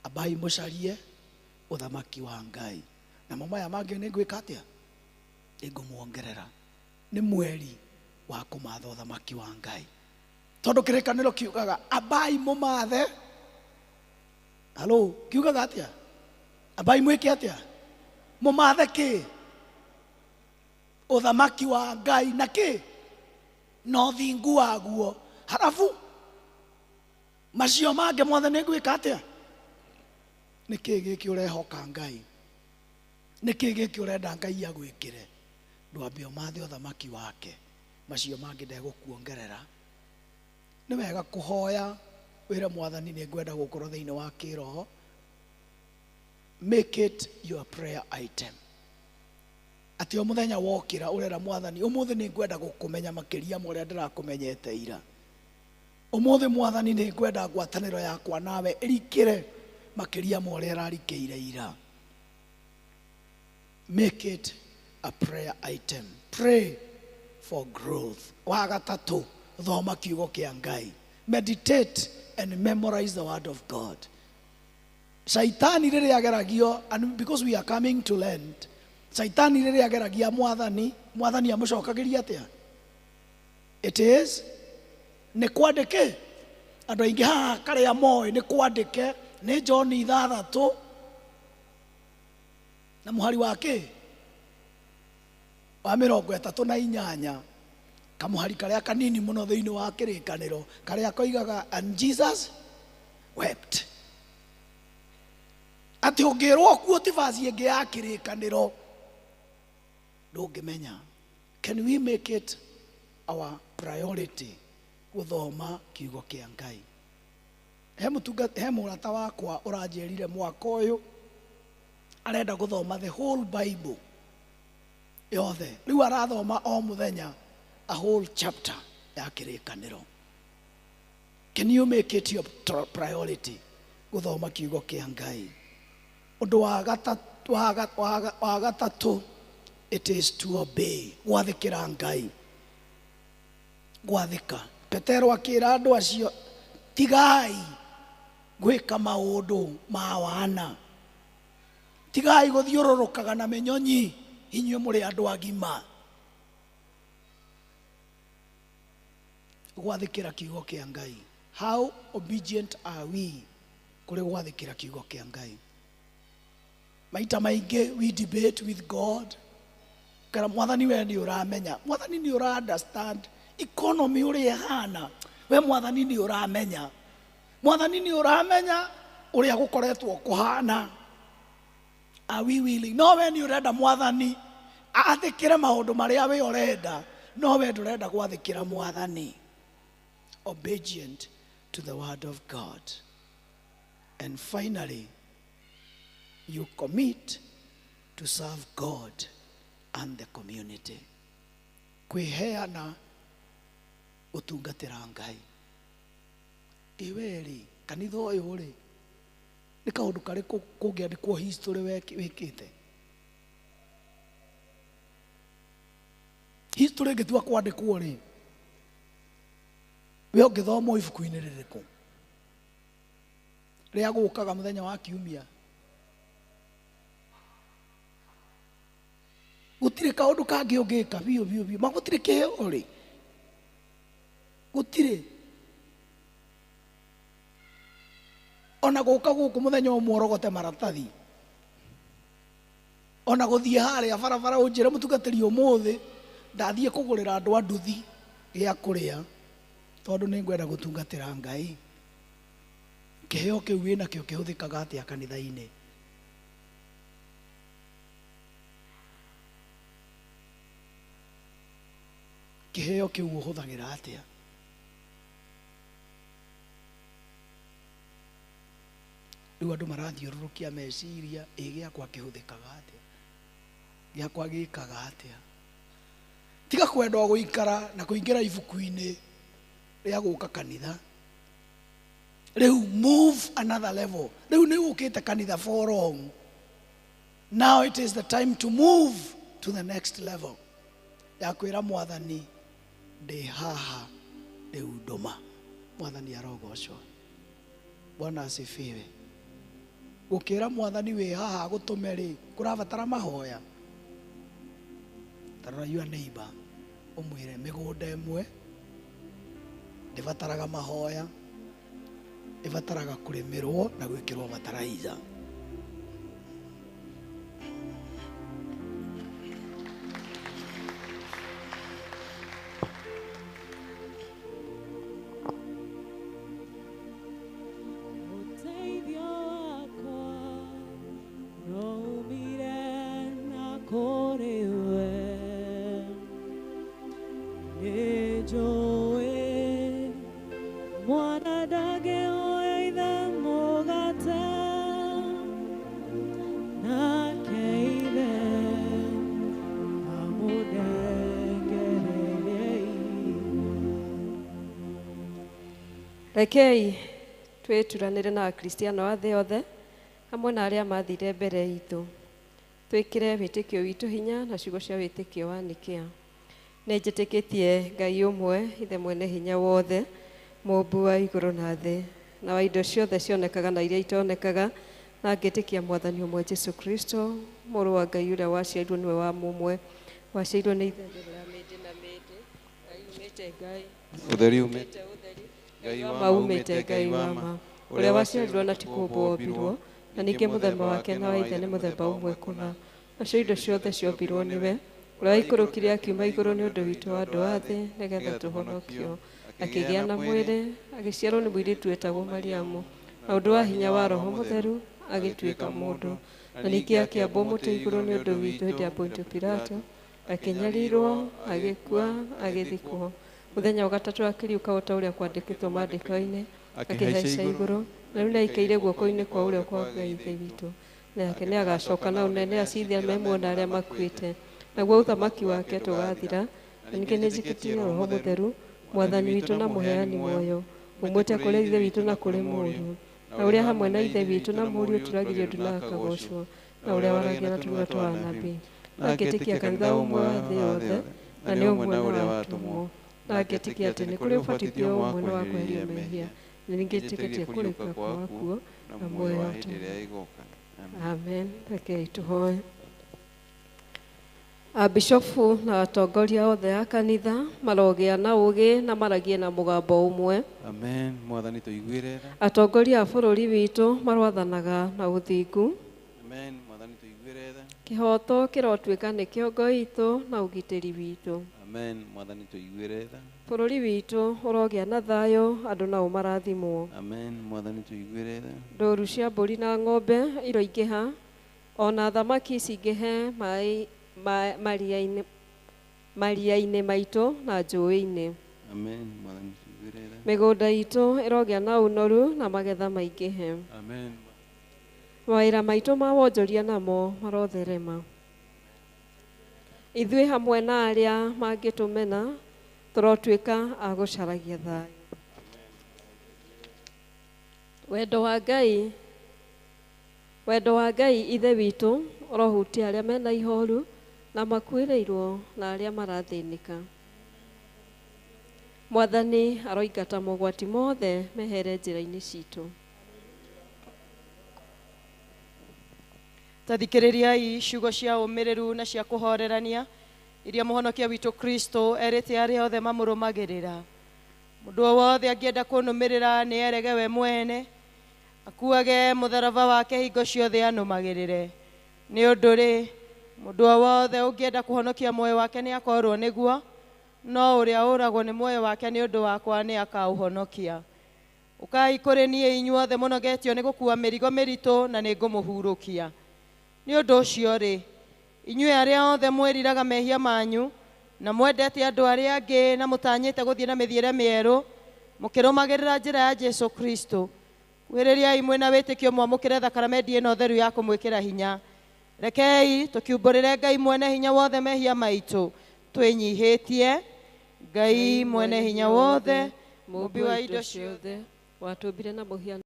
Abai mũcarie ũthamaki wa Ngai. Na maya mangĩ nĩ ngwĩka atĩa? Nĩngũmuongerera. Nĩ mweri wa kũmatha ũthamaki wa Ngai, tondũ kĩrĩkanĩro kiugaga abai mũmathe. Halo, kiugaga atĩa? Abai mwĩke atĩa? Mũmathe kĩ? Ũthamaki wa Ngai na kĩ? Na ũthingu waguo. Halafu macio mangĩ mothe nĩ ngwĩka atĩa? Nĩkĩ gĩkĩ ũrehoka Ngai? Nĩkĩ gĩkĩ ũrenda Ngai agwĩkĩre? Ndwambe ũmathe ũthamaki wake, macio mangĩ ndegũkuongerera. Nĩ wega kũhoya wĩra Mwathani, nĩ ngwenda gũkorwo thĩinĩ wa kĩroho. Make it your prayer item. Atĩ o mũthenya wokĩra ũrera Mwathani, ũmũthĩ nĩ ngwenda gũkũmenya makĩria ma ũrĩa ndĩrakũmenyete ira. Ũmũthĩ Mwathani nĩ ngwenda ngwatanĩro yakwa nawe ĩrikĩre makĩria ma ũrĩa ĩrarikĩire ira. Make it a prayer item. Pray for growth. Wa gatatũ, thoma kiugo kĩa Ngai. Meditate and memorize the word of God. Saitani rĩrĩa ageragio, and because we are coming to Lent, Saitani rĩrĩa ageragia Mwathani amũcokagĩria atĩa? It is nĩ kwandĩke. Andũ aingĩ haha karĩa moĩ nĩ kwandĩke, nĩ John 6 na mũhari wake wa 38, kamuhari karĩa kanini mũno thĩinĩ wa kĩrĩkanĩro karĩa koigaga and Jesus wept. Atĩ ũngĩrwo kuo ti vaci ĩngĩ ya kĩrĩkanĩro ndũngĩmenya. Can we make it our priority gũthoma kiugo kĩa Ngai? He mũrata wakwa ũranjĩrire mwaka ũyũ arenda gũthoma the whole Bible yothe. Rĩu arathoma o mũthenya a whole chapter ya kĩrĩkanĩro. Can you make it your priority gũthoma kiugo kĩa Ngai? Ũndũ wa gatatũ, it is to obey. Gwathĩkĩra Ngai. Gwathĩka. Petero akĩra andũ acio, tigai gwĩka maũndũ ma wana. Tigai gũthiũrũrũkaga na mĩnyonyi, inyuĩ mũrĩ andũ agima. Gwathĩkĩra kiugo kĩa Ngai. How obedient are we kũrĩ gwathĩkĩra kiugo kĩa Ngai? Maita maingĩ we debate with God. Kana Mwathani we nĩ ũramenya. Mwathani nĩ ũra understand economy ũrĩa hana. We Mwathani nĩ ũramenya. Mwathani nĩ ũramenya ũrĩa gũkoretwo kũhana. Are we willing? No we nĩ ũrenda Mwathani athĩkĩre maũndũ marĩa we ũrenda. No we ndũrenda gwathĩkĩra Mwathani. Obedient to the word of God. And finally, you commit to serve God and the community. Kwiheana utungatira Ngai. Iweri kanitha uyu ri ni kaundu kari kungiandikwo history wikite. History ngitua kwandikwo ri we ungithoma ibuku-ini ririku ria gukaga muthenya wa kiumia. Gutire kaundu kangi ungika biu magutire kiheo ri gutire ona guka guku muthenya umwe orogote maratathi ona guthie haria barabara unjire mutungatiri umuthi ndathie kugurira andu anduthi gia kuria tondu ni ngwenda gutungatira Ngai. Kiheo kiu wina kio kihuthikaga atia kanitha-ini? Kiheo kiu uhuthagira atia? Riu andu marathiururukia meciria giakwa kihuthikaga atia, giakwa gikaga atia. Tiga kwenda guikara na kuingira ibuku-ini ria guka kanitha. Riu move another level. Riu ni ukite kanitha for long. Now it is the time to move to the next level. Ya kwira Mwathani ndi haha riu nduma. Mwathani arogocwo. Bwana asifiwe. Gukira Mwathani wi haha gutume ri kurabatara mahoya. Tarora your neighbor umwire migunda imwe ndibataraga mahoya, ibataraga kurimirwo na gwikirwo bataraiza. Rekei twituranire na akristiano a thĩ yothe hamwe na arĩa mathire mbere itũ, twĩkĩre wĩtĩkio witũ hinya na ciugo cia wĩtĩkio wanĩkĩa. Nĩ njĩtĩkĩtie Ngai ũmwe ithe mwene hinya wothe, mũmbu wa igũrũ na thĩ na wa indo ciothe cionekaga na iria itonekaga, na ngĩtĩkia Mwathani ũmwe Jesu Kristo, mũrũ wa Ngai ũrĩa waciarirwo nĩwe wa mũmwe, waciarirwo nĩ ithe mbere ya mĩndĩ na mĩndĩ, Ngai umĩte Ngai, ũtheri umĩte ũtheri, Ngai wa ma umĩte Ngai wa ma, ũrĩa waciarirwo na ti kũmbwo ombirwo, na ningĩ mũthemba wake na wa ithe nĩ mũthemba ũmwe kũna. Nacio indo ciothe ciombirwo nĩwe, ũrĩa waikũrũkire akiuma igũrũ nĩ ũndũ witũ wa andũ a thĩ, nĩgetha tũhonokio. Akĩgĩa na mwĩrĩ, agĩciarwo nĩ mũirĩtu wetagwo Mariamu, na ũndũ wa hinya wa Roho Mũtheru agĩtuĩka mũndũ, na ningĩ akĩambwo mũtĩ igũrũ nĩ ũndũ witũ hĩndĩ ya Pontio Pilato, akĩnyarirwo, agĩkua, agĩthikwo. Mũthenya wa gatatũ akĩriũka o ta ũrĩa kwandĩkĩtwo maandĩko-inĩ, akĩhaica igũrũ, na rĩu nĩaikaire guoko-inĩ kwa ũrĩo kwa Ngai ithe witũ. Nake nĩ agacoka na ũnene acithia memuona arĩa makuĩte, naguo ũthamaki wake tũgathira. Na ningĩ nĩ njĩtĩkĩtie Roho Mũtheru, Mwathani witũ na mũheani muoyo, umĩte kũrĩ ithe witũ na kũrĩ mũriũ, na ũrĩa hamwe na ithe witũ na mũriũ tũragĩrio ndu na akagocwo, na ũrĩa waragia na tũnua twa anabii. Na ngĩtĩkia kanitha ũmwe wa thĩ yothe, na nĩ ũmwe na ũrĩa watũmwo, na ngĩtĩkia atĩ nĩ kũrĩ ũbatithio ũmwe na wa kweherio mehia, na ningĩ njĩtĩkĩtie kũrĩka kwa akuo na muoyo wa tene. Amen. Rekei tũhoe. Abishofu na atongoria othe a kanitha marogĩa na ũgĩ na maragie na mũgambo ũmwe. Amen. Mwathani tũiguĩre tha. Atongoria a bũrũri witũ marwathanaga na ũthingu. Amen. Mwathani tũiguĩre tha. Kĩhoto kĩrotuĩka nĩ kĩongo itũ na ũgitĩri witũ. Amen. Mwathani tũiguĩre tha. Bũrũri witũ ũrogĩa na thayũ, andũ nao marathimwo. Amen. Mwathani tũiguĩre tha. Ndũũru cia mbũri na ng'ombe iroingĩha, ona thamaki cingĩhe maĩ maria-inĩ maitũ na njũĩ-inĩ. Amen. Mwathani tũiguĩre tha. mĩgũnda itũ ĩrogĩa na ũnoru na magetha maingĩhe. Amen. Mawĩra maitũ ma wonjoria namo marotherema. Ithuĩ hamwe na arĩa mangĩtũmena tũrotuĩka a gũcaragia thayũ. Wendo wa Ngai ithe witũ ũrohutia arĩa mena ihoru na makuĩrĩirwo na arĩa marathĩnĩka. Mwathani aroingata mogwati mothe mehere njĩra-inĩ citũ. Tathikĩrĩriai ciugo cia ũmĩrĩru na cia kũhorerania iria mũhonokia witũ Kristo erĩte arĩa othe mamũrũmagĩrĩra. Mũndũ o wothe angĩenda kũnũmĩrĩra nĩ erege we mwene, akuage mũtharaba wake hingo ciothe anũmagĩrĩre. Nĩ ũndũ-rĩ, mũndũ o wothe ũngĩenda kũhonokia muoyo wake nĩ akorwo nĩguo, no ũrĩa ũragwo nĩ muoyo wake nĩ ũndũ wakwa nĩ akaũhonokia. Ũkai kũrĩ niĩ inyuothe mũnogetio nĩ gũkua mĩrigo mĩritũ na nĩ ngũmũhurũkia. Nĩ ũndũ ũcio-rĩ, inyuĩ arĩa othe mwĩriraga mehia manyu na mwendete andũ arĩa angĩ na mũtanyĩte gũthiĩ na mĩthiĩre mĩerũ mũkĩrũmagĩrĩra njĩra ya Jesũ Kristo, kuhĩrĩriai mwĩna wĩtĩkio mwamũkĩre thakramenti ĩno theru ya kũmwĩkĩra hinya. Rekei tũkiumbũrĩre Ngai mwene hinya wothe mehia maitũ twĩnyihĩtie. Ngai mwene hinya wothe, mũmbi wa indo ciothe, watũmbire na mũhiano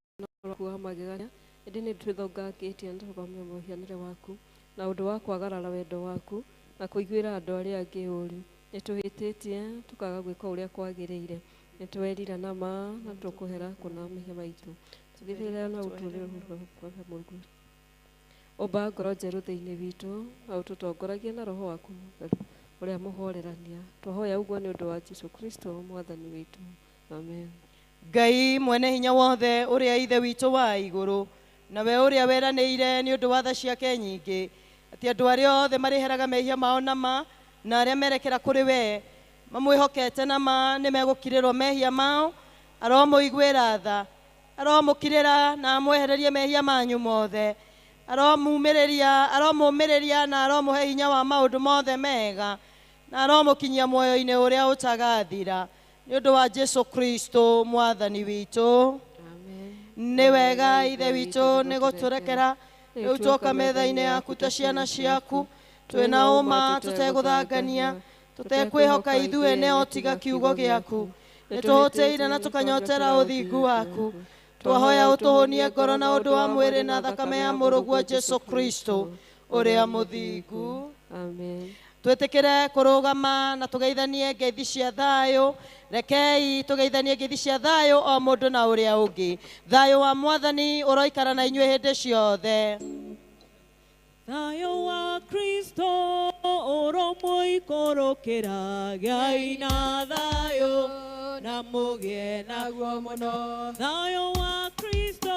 waku wa magegania, ĩndĩ nĩ twĩthongangĩtie nĩ tũrũgamia mũhianĩre waku na ũndũ wa kwagarara wendo waku na kũiguĩra andũ arĩa angĩ ũũru. Nĩ tũhĩtĩtie tũkaga gwĩka ũrĩa kwagĩrĩire, nĩ twerira na ma na tũkũhera kũna mehia maitũ. Tũgĩthĩrĩra na ũtũũrĩre kwa Mũrungu. Ũmba ngoro njerũ thĩinĩ witũ na ũtũtongoragie na roho waku mũtheru ũrĩa mũhorerania. Twahoya ũguo nĩ ũndũ wa Jesũ Kristo mwathani witũ. Amen. Ngai mwene hinya wothe ũrĩa ithe witũ wa igũrũ, nawe ũrĩa weranĩire nĩ ũndũ wa tha ciake nyingĩ atĩ andũ arĩa othe marĩheraga mehia mao na arĩa merekera kũrĩ we mamwĩhokete na nĩ megũkirĩrwo mehia mao, aromũiguĩra tha, aromũkirĩra na amwehererie mehia manyu mothe, aromũmĩrĩria na aromũhe hinya wa maũndũ mothe mega, na aromũkinyia muoyo-inĩ ũrĩa ũtagathira nĩ ũndũ wa Jesũ Kristo mwathani witũ. Nĩ wega ithe witũ nĩ gũtũrekera rĩu tuoka metha-inĩ yaku ta ciana ciaku, twĩna ũma tũtegũthangania, tũtekwĩhoka ithuĩ nĩ otiga kiugo gĩaku, nĩ tũhũtĩire na tũkanyotera ũthingu waku. Twahoya ũtũhũnie ngoro na ũndũ wa mwĩrĩ na thakame ya mũrũguo Jesũ Kristo ũrĩa mũthingu. Amen. Twĩtĩkĩre kũrũgama na tũgeithanie ngeithi cia thayũ. Rekei tũgeithanie ngeithi cia thayũ o mũndũ na ũrĩa ũngĩ. Thayũ wa Mwathani ũroikara na inyuĩ hĩndĩ ciothe. Thayũ wa Kristo ũromũikũrũkĩra, Ngai na thayũ na mũgĩe naguo mũno. Thayũ wa Kristo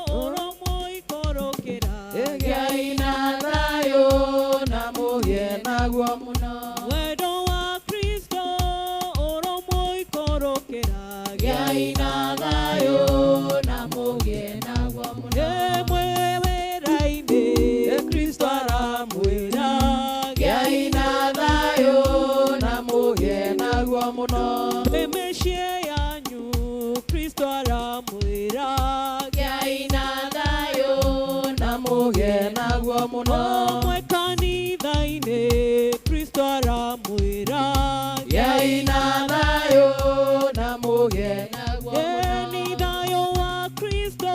ũromũikũrũkĩra, Ngai na thayũ na mũgĩe naguo mũno. Wendo wa Kristo ũromũikũrũkĩra, Ngai na thayũ na mũgĩe naguo mũno. Mwe wĩra-inĩ Kristo aramwĩra, Ngai na thayũ na mũgĩe naguo mũno. Mĩciĩ yanyu Kristo aramwĩra, Ngai na thayũ na mũgĩe naguo mũno. Mwe kanitha-inĩ Kristo aramwĩra, Ngai na thayũ na mũgĩe naguo mũno. Nĩ thayũ wa Kristo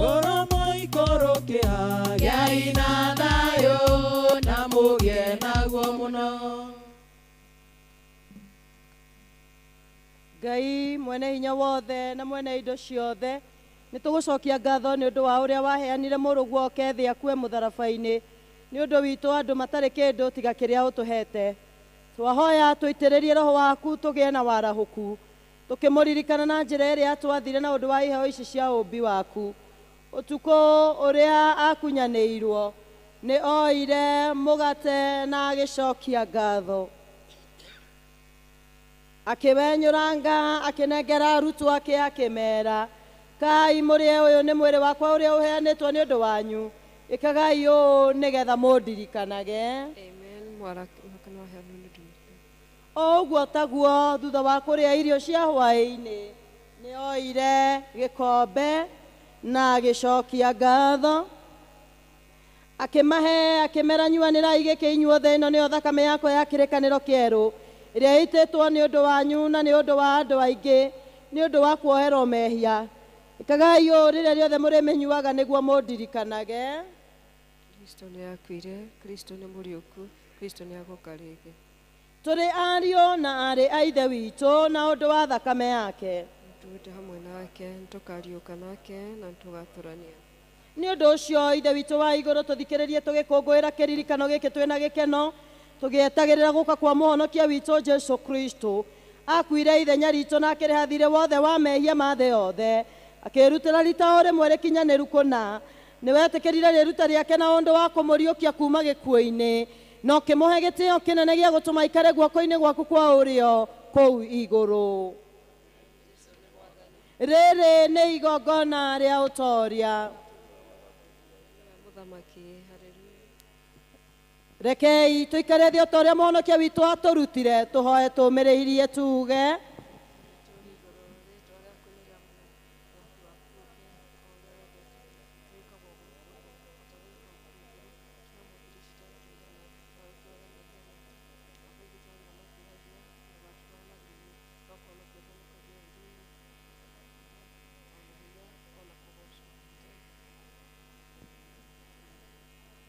ũromũikũrũkĩra, Ngai na thayũ na mũgĩe naguo mũno. Ngai mwene hinya wothe na mwene indo ciothe, nĩ tũgũcokia ngatho nĩ ũndũ wa ũrĩa waheanire mũrũguo oke thĩ akue mũtharaba-inĩ nĩ ũndũ witũ andũ matarĩ kĩndũ tiga kĩrĩa ũtũhete. Twahoya tũitĩrĩrie roho waku tũgĩe na warahũku, tũkĩmũririkana na njĩra ĩrĩa twathire na ũndũ wa iheo ici cia ũmbi waku. Ũtukũ ũrĩa akunyanĩirwo nĩ oire mũgate na agĩcokia ngatho, akĩwenyũranga akĩnengera arutwo ake akĩmera, kai mũrĩe ũyũ nĩ mwĩrĩ wakwa ũrĩa ũheanĩtwo nĩ ũndũ wanyu, ĩkagai ũũ nĩgetha mũndirikanage. Amen. Oguo taguo thutha wa kũrĩa irio cia hwaĩ-inĩ nĩ oire gĩkombe na agĩcokia ngatho akĩmahe akĩmera nyuanĩrai gĩkĩ inyuothe ĩno nĩyo thakame yakwa ya kĩrĩkanĩro kĩerũ ĩrĩa ĩitĩtwo nĩ ũndũ wanyu na nĩ ũndũ wa andũ aingĩ nĩ ũndũ wa kuoherwo mehia ĩkagai ũũ rĩrĩa rĩothe mũrĩmĩnyuaga nĩguo mũndirikanage. Kristo nĩ akuire, Kristo nĩ mũriũku, Kristo nĩ agoka rĩngĩ. Tũrĩ ariũ na arĩ a ithe witũ na ũndũ wa thakame yake. Tũgĩte hamwe nake, tũkariũka nake na tũgatũrania. Nĩ ũndũ ũcio ithe witũ wa igũrũ tũthikĩrĩrie tũgĩkũngũĩra kĩririkano gĩkĩ twĩna gĩkeno tũgĩetagĩrĩra gũka kwa mũhonokia witũ Jesu Kristo akuire ithenya ritũ na akĩrĩha thirĩ wothe wa mehia ma thĩ yothe akĩrutĩra rita o rĩmwe rĩkinyanĩru kũna nĩ wetĩkĩrire rĩruta rĩake na ũndũ wa kũmũriũkia kuma gĩkuũ-inĩ na ũkĩmũhe gĩtĩo kĩnene gĩa gũtũma aikare guoko-inĩ gwaku kwa ũrĩo kũu igũrũ. Rĩrĩ nĩ igongona rĩa ũtoria. Rekei tũikare thĩ o ta ũrĩa mũhonokia witũ atũrutire tũhoe tũmĩrĩirie tuge.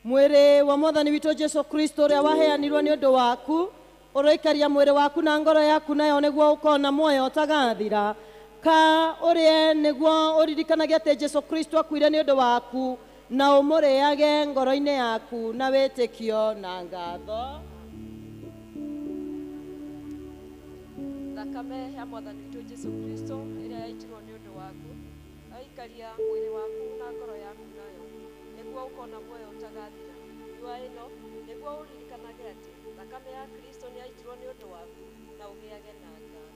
Mwĩrĩ wa Mwathani witũ Jesu Kristo ũrĩa waheanirwo nĩ ũndũ waku ũroikaria mwĩrĩ waku na ngoro yaku nayo nĩguo ũkona muoyo ũtagathira ka ũrĩe nĩguo ũririkanagie atĩ Jesu Kristo akuire nĩ ũndũ waku na ũmũrĩage ngoro-inĩ yaku na wĩtĩkio na ngatho. Thakame ya Mwathani witũ Jesu Kristo ĩrĩa yaitirwo nĩ ũndũ waku aikaria mwĩrĩ waku na ngoro yaku nayo nĩguo ũkona muoyo ũtagathira. Nyua ĩno nĩguo ũririkanage atĩ thakame ya Kristo nĩ yaitirwo nĩ ũndũ waku na ũgĩage na ngatho.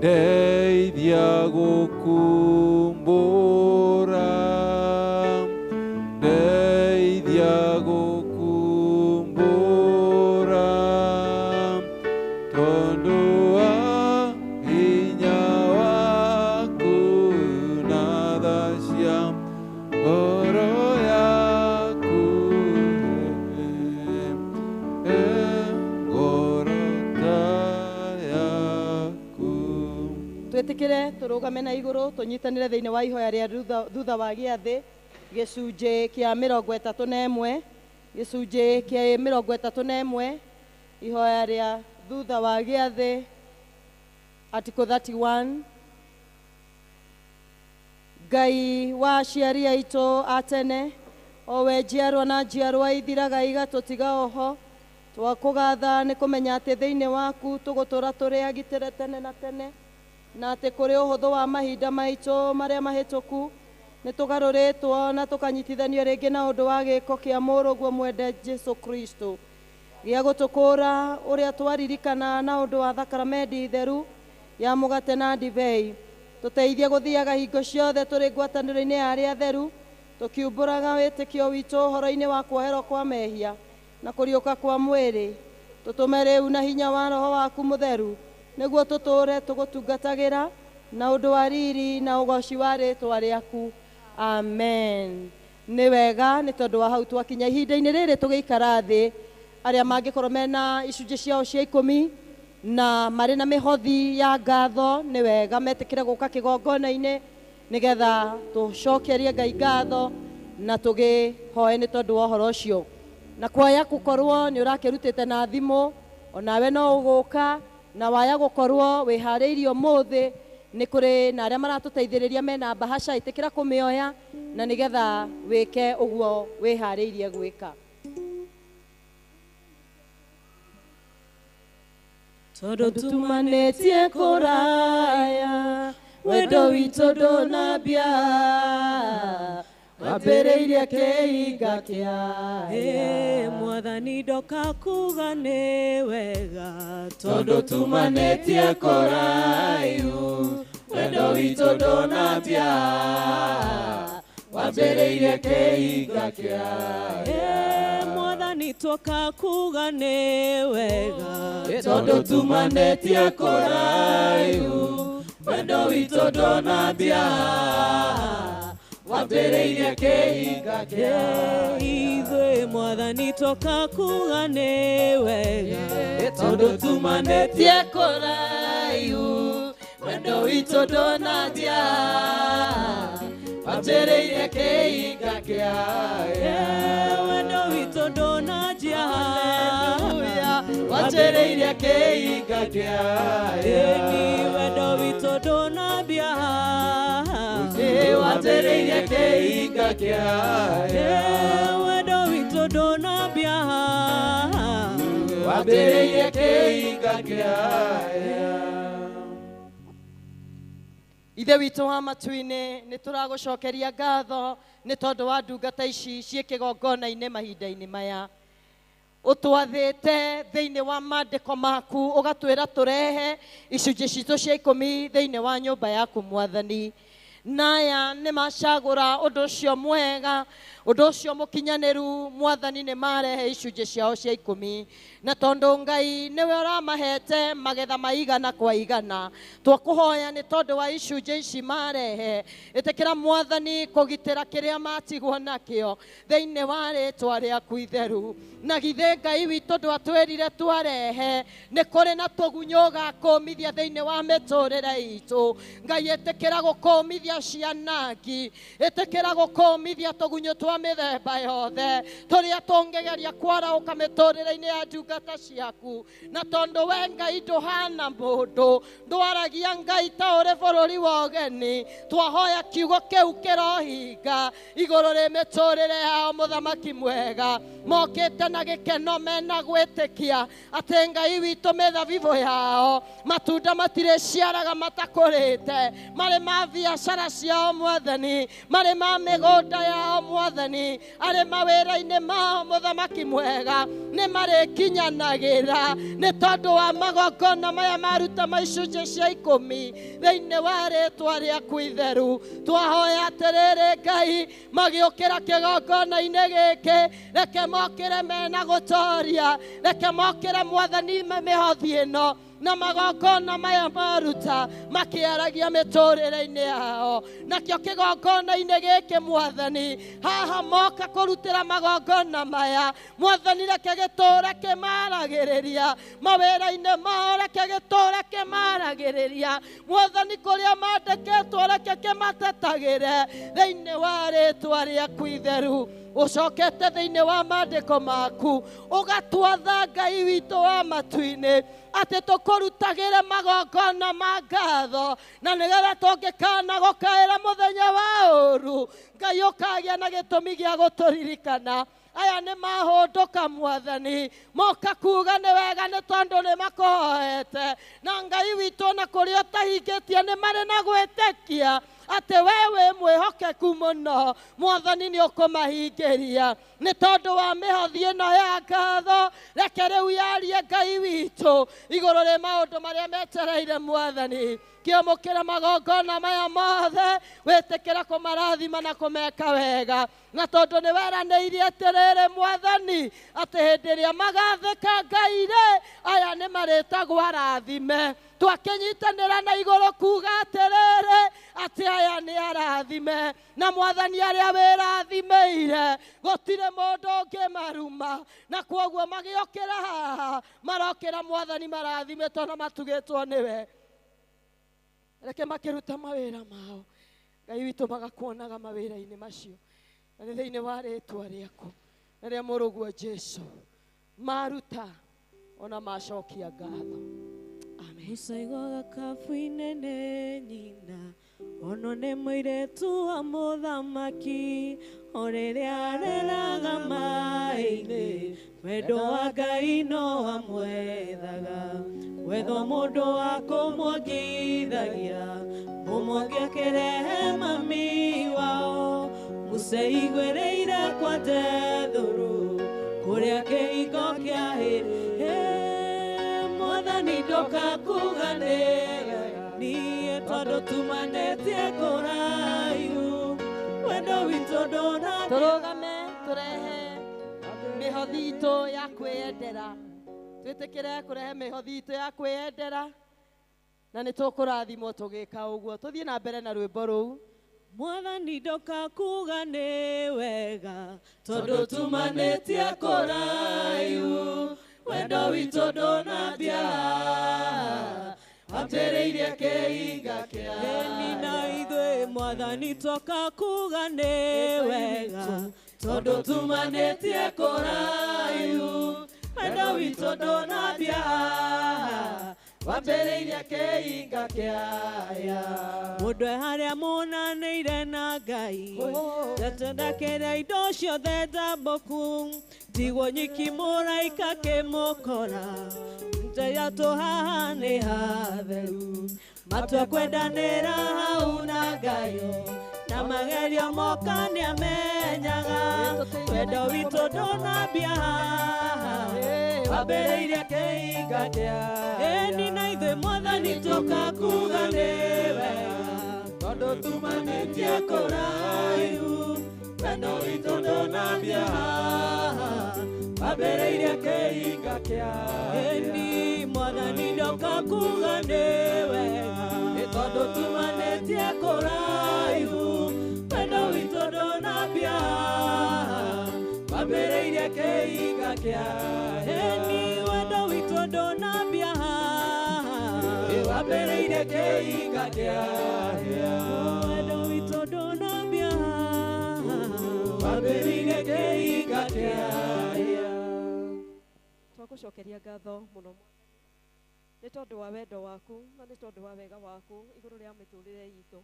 ndeithia gũkumbũra, ndeithia gũkumbũra, tondũ wa hinya waku na tha cia ngoro yaku, ngoro ta yaku. Twĩtĩkĩre tũrũgame na igũrũ tũnyitanĩre thĩinĩ wa ihoya rĩa thutha wa gĩathĩ gĩcunjĩ kĩa 31, gĩcunjĩ kĩa 31, ihoya rĩa thutha wa gĩathĩ Article 31. Ngai wa aciari aitũ a tene, o we njiarwa na njiarwa ithiraga igatũtiga oho, twakũgatha nĩ kũmenya atĩ thĩinĩ waku tũgũtũra tũrĩ agitĩre tene na tene, na atĩ kũrĩ ũhũthũ wa mahinda maitũ marĩa mahĩtũku nĩ tũgarũrĩtwo na tũkanyitithanio rĩngĩ na ũndũ wa gĩko kĩa mũrũguo mwende Jesu Kristo, gĩa gũtũkũra ũrĩa twaririkana na ũndũ wa thakramenti theru ya mũgate na ndibei. Tũteithie gũthiaga hingo ciothe tũrĩ ngwatanĩro-inĩ ya arĩa atheru, tũkiumbũraga wĩtĩkio witũ ũhoro-inĩ wa kuoherwo kwa mehia na kũriũka kwa mwĩrĩ. Tũtũme rĩu na hinya wa Roho waku mũtheru, nĩguo tũtũũre tũgũtungatagĩra na ũndũ wa riri na ũgoci wa rĩĩtwa rĩaku. Amen. Nĩ wega nĩ tondũ wa hau twakinya ihinda-inĩ rĩrĩ tũgĩikara thĩ, arĩa mangĩkorwo mena icunjĩ ciao cia 10 na marĩ na mĩhothi ya ngatho, nĩ wega metĩkĩre gũka kĩgongona-inĩ nĩgetha tũcokerie Ngai ngatho na tũgĩhoe nĩ tondũ wa ũhoro ũcio. Na kwaya gũkorwo nĩ ũrakĩrutĩte na thimũ, onawe no ũgũka, na waya gũkorwo wĩharĩirie ũmũthĩ, nĩ kũrĩ na arĩa maratũteithĩrĩria mena bahasha, ĩtĩkĩra kũmĩoya na nĩgetha wĩke ũguo wĩharĩirie gwĩka. Tondũ tumanĩtie kũraya, wendo witũ ndũnambia, wambĩrĩirie kĩhinga kĩaya. Mwathani ndoka kuga nĩ wega, tondũ tumanĩtie kũraihu, wendo witũ ndũnambia, wambĩrĩirie kĩhinga kĩaya. Mwathani toka kuga nĩ wega, tondũ tumanĩtie kũraihu, wendo witũ ndũnambia, wambĩrĩirie kĩhinga kĩaya. Ithuĩ Mwathani toka kuga nĩ wega, tondũ tumanĩtie kũraihu, wendo witũ ndũnambia, wambĩrĩirie kĩhinga kĩaya. Wendo witũ ndũnambia, wambĩrĩirie kĩhinga kĩaya. Wendo witũ ndũnambia, wambĩrĩirie kĩhinga kĩaya. Wendo witũ ndũnambia, wambĩrĩirie kĩhinga kĩaya. Ithe witũ wa matu-inĩ, nĩ tũragũcokeria ngatho nĩ tondũ wa ndungata ici ciĩ kĩgongona-inĩ mahinda-inĩ maya. Ũtwathĩte thĩinĩ wa maandĩko maku ũgatwĩra tũrehe icunjĩ citũ cia 10 thĩinĩ wa nyũmba yaku Mwathani. Naya nĩ macagũra ũndũ ũcio mwega, ũndũ ũcio mũkinyanĩru Mwathani, nĩ marehe icunjĩ ciao cia 10, na tondũ Ngai nĩwe ũramahete magetha maigana kwa igana, twakũhoya nĩ tondũ wa icunjĩ ici marehe, ĩtĩkĩra Mwathani kũgitĩra kĩrĩa matigwo nakĩo thĩinĩ wa rĩĩtwa rĩaku itheru. Na githĩ Ngai witũ ndwatwĩrire twarehe, nĩ kũrĩ na tũgunyũ gakũmithia thĩinĩ wa mĩtũrĩre itũ. Ngai ĩtĩkĩra gũkũmithia cianangi, ĩtĩkĩra gũkũmithia tũgunyũ twa mĩthemba yothe tũrĩa tũngĩgeria kwaraũka mĩtũrĩre-inĩ ya ndungata ciaku. Na tondũ we Ngai ndũhana mũndũ, ndwaragia Ngai ta ũrĩ bũrũri wa ũgeni, twahoya kiugo kĩu kĩrohinga igũrũ rĩ mĩtũrĩre yao Mũthamaki mwega. Mokĩte na gĩkeno mena gwĩtĩkia atĩ Ngai witũ mĩthabibũ yao matunda matirĩciaraga matakũrĩte, marĩ ma biacara biacara ciao Mwathani, marĩ ma mĩgũnda yao Mwathani, arĩ mawĩra-inĩ mao Mũthamaki mwega, nĩ marĩkinyanagĩra nĩ tondũ wa magongona maya maruta ma icunjĩ cia 10 thĩinĩ wa rĩĩtwa rĩaku itheru. Twahoya atĩrĩrĩ Ngai, magĩũkĩra kĩgongona-inĩ gĩkĩ, reke mokĩre mena gũtoria, reke mokĩre Mwathani mĩhothi ĩno na magongona maya maruta makĩaragia mĩtũrĩre-inĩ yao. Nakĩo kĩgongona-inĩ gĩkĩ Mwathani, haha moka kũrutĩra magongona maya Mwathani, reke gĩtũũre kĩmaragĩrĩria mawĩra-inĩ mao, reke gĩtũũre kĩmaragĩrĩria Mwathani, kũrĩa mandĩkĩtwo reke kĩmatetagĩre thĩinĩ wa rĩĩtwa rĩaku itheru. Ũcokete thĩinĩ wa maandĩko maku, ũgatwatha Ngai witũ wa matu-inĩ atĩ tũkũrutagĩre magongona ma ngatho, na nĩgetha tũngĩkana gũkaĩra mũthenya wa ũũru, Ngai ũkagĩa na gĩtũmi gĩa gũtũririkana. Aya nĩ mahũndũka Mwathani, moka kuuga nĩ wega nĩ tondũ nĩ makũhoete, na Ngai witũ na kũrĩa ũtahingĩtie nĩ marĩ na gwĩtĩkia atĩ we wĩ mwĩhokeku mũno Mwathani nĩ ũkũmahingĩria. Nĩ tondũ wa mĩhothi ĩno ya ngatho, reke rĩu yarie Ngai witũ igũrũ rĩa maũndũ marĩa metereire Mwathani. Kĩamũkĩra magongona maya mothe, wĩtĩkĩra kũmarathima na kũmeka wega, na tondũ nĩ weranĩirie atĩrĩrĩ Mwathani atĩ hĩndĩ ĩrĩa magathĩka Ngai-rĩ, aya nĩ marĩtagwo arathime. Twakĩnyitanĩra na igũrũ kuuga atĩrĩrĩ atĩ aya nĩ arathime, na Mwathani arĩa wĩrathimeire gũtirĩ mũndũ ũngĩmaruma, na kwoguo magĩokĩra haha marokĩra Mwathani marathimetwo na matugĩtwo nĩwe. Reke makĩruta mawĩra mao Ngai witũ magakuonaga mawĩra-inĩ macio, na nĩ thĩinĩ wa rĩĩtwa rĩaku na rĩa mũrũguo Jesũ maruta ona macokia ngatho. Mũcaigo gakabu-inĩ nĩ nyina, ono nĩ mũirĩtu wa mũthamaki, o rĩrĩa areraga maĩ-inĩ, wendo wa Ngai no amwethaga, wetho mũndũ wa kũmwongithagia, mũmwongi akĩrehe mami wao, mũceigwĩrĩire kwa Jethuru, kũrĩa kĩhingo kĩa hĩndĩ. Mwathani ndokakuga niĩ tondũ tumanĩtie kũraihu, wendo witũ ndũnathira. Tũrũgame tũrehe mĩhothi itũ ya kwĩyendera, twĩtĩkĩre kũrehe mĩhothi itũ ya kwĩyendera, na nĩ tũkũrathimwo tũgĩka ũguo. Tũthiĩ na mbere na rwĩmbo rũu. Mwathani ndokakuga nĩ wega tondũ tumanĩtie kũraihu, wendo witũ ndũnambia, wambĩrĩirie kĩhinga kĩa na ithuĩ. Mwathani ndokakuga nĩ wega tondũ tumanĩtie kũraihu, wendo witũ ndũnambia, wambĩrĩirie kĩhinga kĩaya. Mũndũ harĩa mũnanĩire na Ngai, ndatendakĩra indo ciothe ndambũku, tigwo nyiki mũraika kĩmũkora, nteya tũhaha nĩ hatheru, matua kwendanĩra hau na Ngai, na magerio moka nĩ amenyaga, wendo witũ ndũnambia haha, wambĩrĩirie kĩhinga kĩaya. Ĩni na ithuĩ Mwathani tũkakuga nĩ wega tondũ tumanĩtie kũraihu, wendo witũ ndũnambia haha, wambĩrĩirie kĩhinga kĩaya. Ĩni Mwathani ndokakuga nĩ wega tondũ tumanĩtie kũraihu, wendo witũ ndũnambia haha, wambĩrĩirie kĩhinga kĩaya. Ĩni wendo witũ ndũnambia haha, wambĩrĩirie kĩhinga kĩaya. Wendo witũ ndũnambia haha, wambĩrĩirie kĩhinga kĩaya. Twagũcokeria ngatho mũno nĩ tondũ wa wendo waku na nĩ tondũ wa wega waku igũrũ rĩa mĩtũrĩre itũ.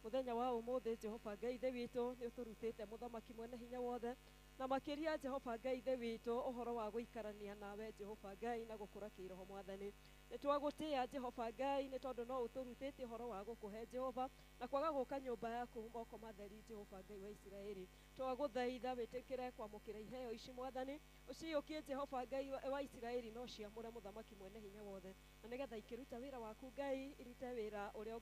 muthenya wa umuthi Jehova Ngai ithe witũ nĩ ũtũrutĩte mũthamaki mwene hinya wothe na makĩria Jehova Ngai ithe witũ ũhoro wa gũikarania nawe Jehova Ngai na gũkũra kĩroho mwathani nĩ twagũtĩĩa Jehova Ngai nĩ tondũ no ũtũrutĩte ũhoro wa gũkũhe Jehova na kwaga gũka nyũmba yaku moko matheri Jehova Ngai wa Isiraeli twagũthaitha wĩtĩkĩre kwamũkĩra iheo ici mwathani ũciyũkie Jehova Ngai wa Isiraeli no ciamũre mũthamaki mwene hinya wothe na nĩgetha ikĩruta wĩra waku Ngai irute wĩra ũrĩa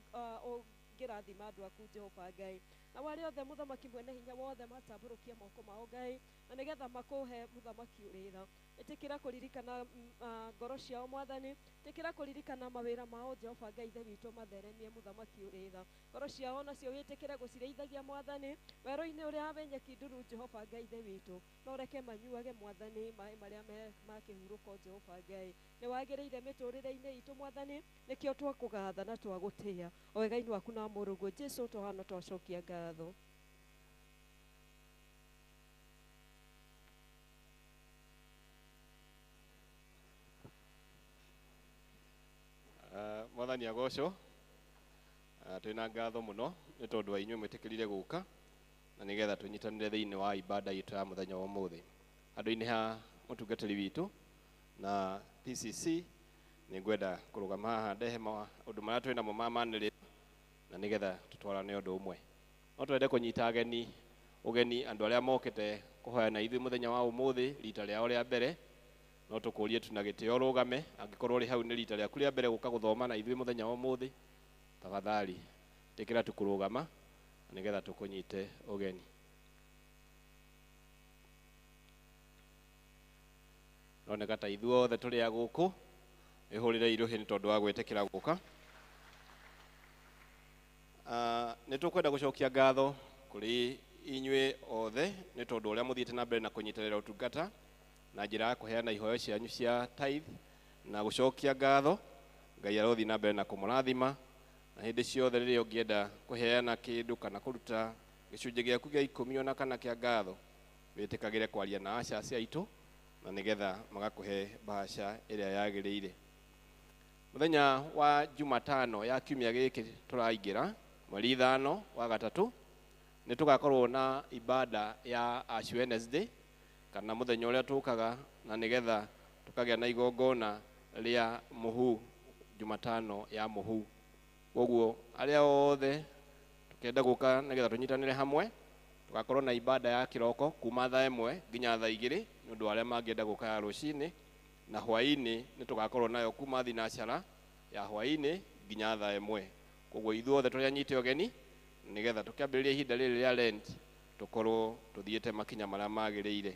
ngĩrathima andũ aku Jehova Ngai na wale othe mũthamaki mwene hinya wothe matambũrũkia moko mao Ngai na nĩgetha makũhe mũthamaki ũrĩtha ĩtĩkĩra kũririkana ngoro ciao mwathani ĩtĩkĩra kũririkana mawĩra mao Jehova Ngai ithe witũ matheremie mũthamaki ũrĩtha ngoro ciao nacio wĩtĩkĩre gũcirĩithagia mwathani werũ-inĩ ũrĩa wĩ nyeki nduru Jehova Ngai ithe witũ no reke manyuage mwathani maĩ marĩa ma kĩhurũko Jehova Ngai nĩ wagĩrĩire mĩtũrĩre-inĩ itũ mwathani nĩkĩo twakũgatha na twagũtĩĩa o wega-inĩ waku na mũrũguo Jesũ tũhana twacokia ngatho. Mwathani agocwo twĩna ngatho mũno nĩ tondũ wa inyuĩ mwĩtĩkĩrire gũka na nĩgetha tũnyitanĩre thĩinĩ wa ibada itũ ya mũthenya wa ũmũthĩ andũ-inĩ ha mũtungatĩri witũ na PCC nĩ ngwenda kũrũgama haha ndehe maũndũ marĩa twĩ namo ma manĩrĩro na nĩgetha tũtwarane ũndũ ũmwe no twende kũnyita ũgeni andũ arĩa mokĩte kũhoyana ithuĩ mũthenya wa ũmũthĩ rita rĩao rĩa mbere no tũkũrie tu na gĩtĩo rũgame angĩkorwo ũrĩ hau nĩ rita rĩaku rĩa mbere gũka gũthoma na ithuĩ mũthenya wa ũmũthĩ tafadhali tĩkĩra tũkũrũgama na nĩgetha tũkũnyite ũgeni. Noneka ta ithuothe tũrĩ a gũkũ ĩhũrĩre irũhĩ nĩ tondũ wa gwĩtĩkĩra gũka. Nĩ tũkwenda gũcokia ngatho kũrĩ inyuĩ othe nĩ tondũ ũrĩa mũthiĩte na mbere na kũnyitĩrĩra ũtungata na njĩra ya kũheana ihoyo cianyu cia tithe na gũcokia ngatho Ngai arothiĩ na mbere na kũmũrathima na hĩndĩ ciothe rĩrĩa ũngĩenda kũheana kĩndũ kana kũruta gĩcunjĩ gĩaku gĩa 10 ona kana kĩa ngatho wĩtĩkagĩre kwaria na acaci aitũ na nĩgetha magakũhe bahasha ĩrĩa yagĩrĩire. Mũthenya wa Jumatano ya kiumia gĩkĩ tũraingĩra mweri 5 wa gatatũ nĩ tũgakorwo na ibada ya Ash Wednesday kana mũthenya ũrĩa tũkaga na nĩgetha tũkagĩa na igongona rĩa mũhu Jumatano ya mũhu. Koguo arĩa othe tũkenda gũka nĩgetha tũnyitanĩre hamwe tũgakorwo na ibada ya kĩroko kuma thaa 1 nginya thaa 2 nĩ ũndũ arĩa mangĩenda gũka ya rũcinĩ na hwaĩ-inĩ nĩ tũgakorwo nayo kuma thinacara ya hwaĩ-inĩ nginya thaa 1. Koguo ithuothe tũrĩa nyite ũgeni nĩgetha tũkĩambĩrĩria ihinda rĩrĩ rĩa Lent tũkorwo tũthiĩte makinya marĩa magĩrĩire.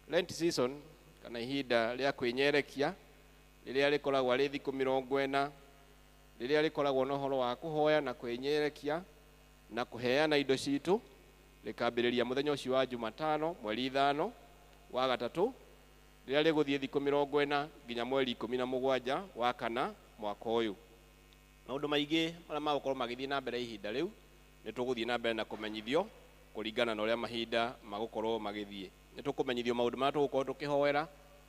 Lent season kana ihinda rĩa kwĩnyerekia rĩrĩa rĩkoragwo arĩ thikũ 40 rĩrĩa rĩkoragwo na ũhoro wa kũhoya na kwĩnyerekia na kũheana indo citũ rĩkambĩrĩria mũthenya ũcio wa Jumatano mweri 5 wa gatatũ rĩrĩa rĩgũthiĩ thikũ 40 nginya mweri 17 wa kana mwaka ũyũ. Maũndũ maingĩ marĩa magũkorwo magĩthiĩ na mbere ihinda rĩu nĩ tũgũthiĩ na mbere na kũmenyithio kũringana na ũrĩa mahinda magũkorwo magĩthiĩ. Nĩ tũkũmenyithio maũndũ marĩa tũgũkorwo tũkĩhoera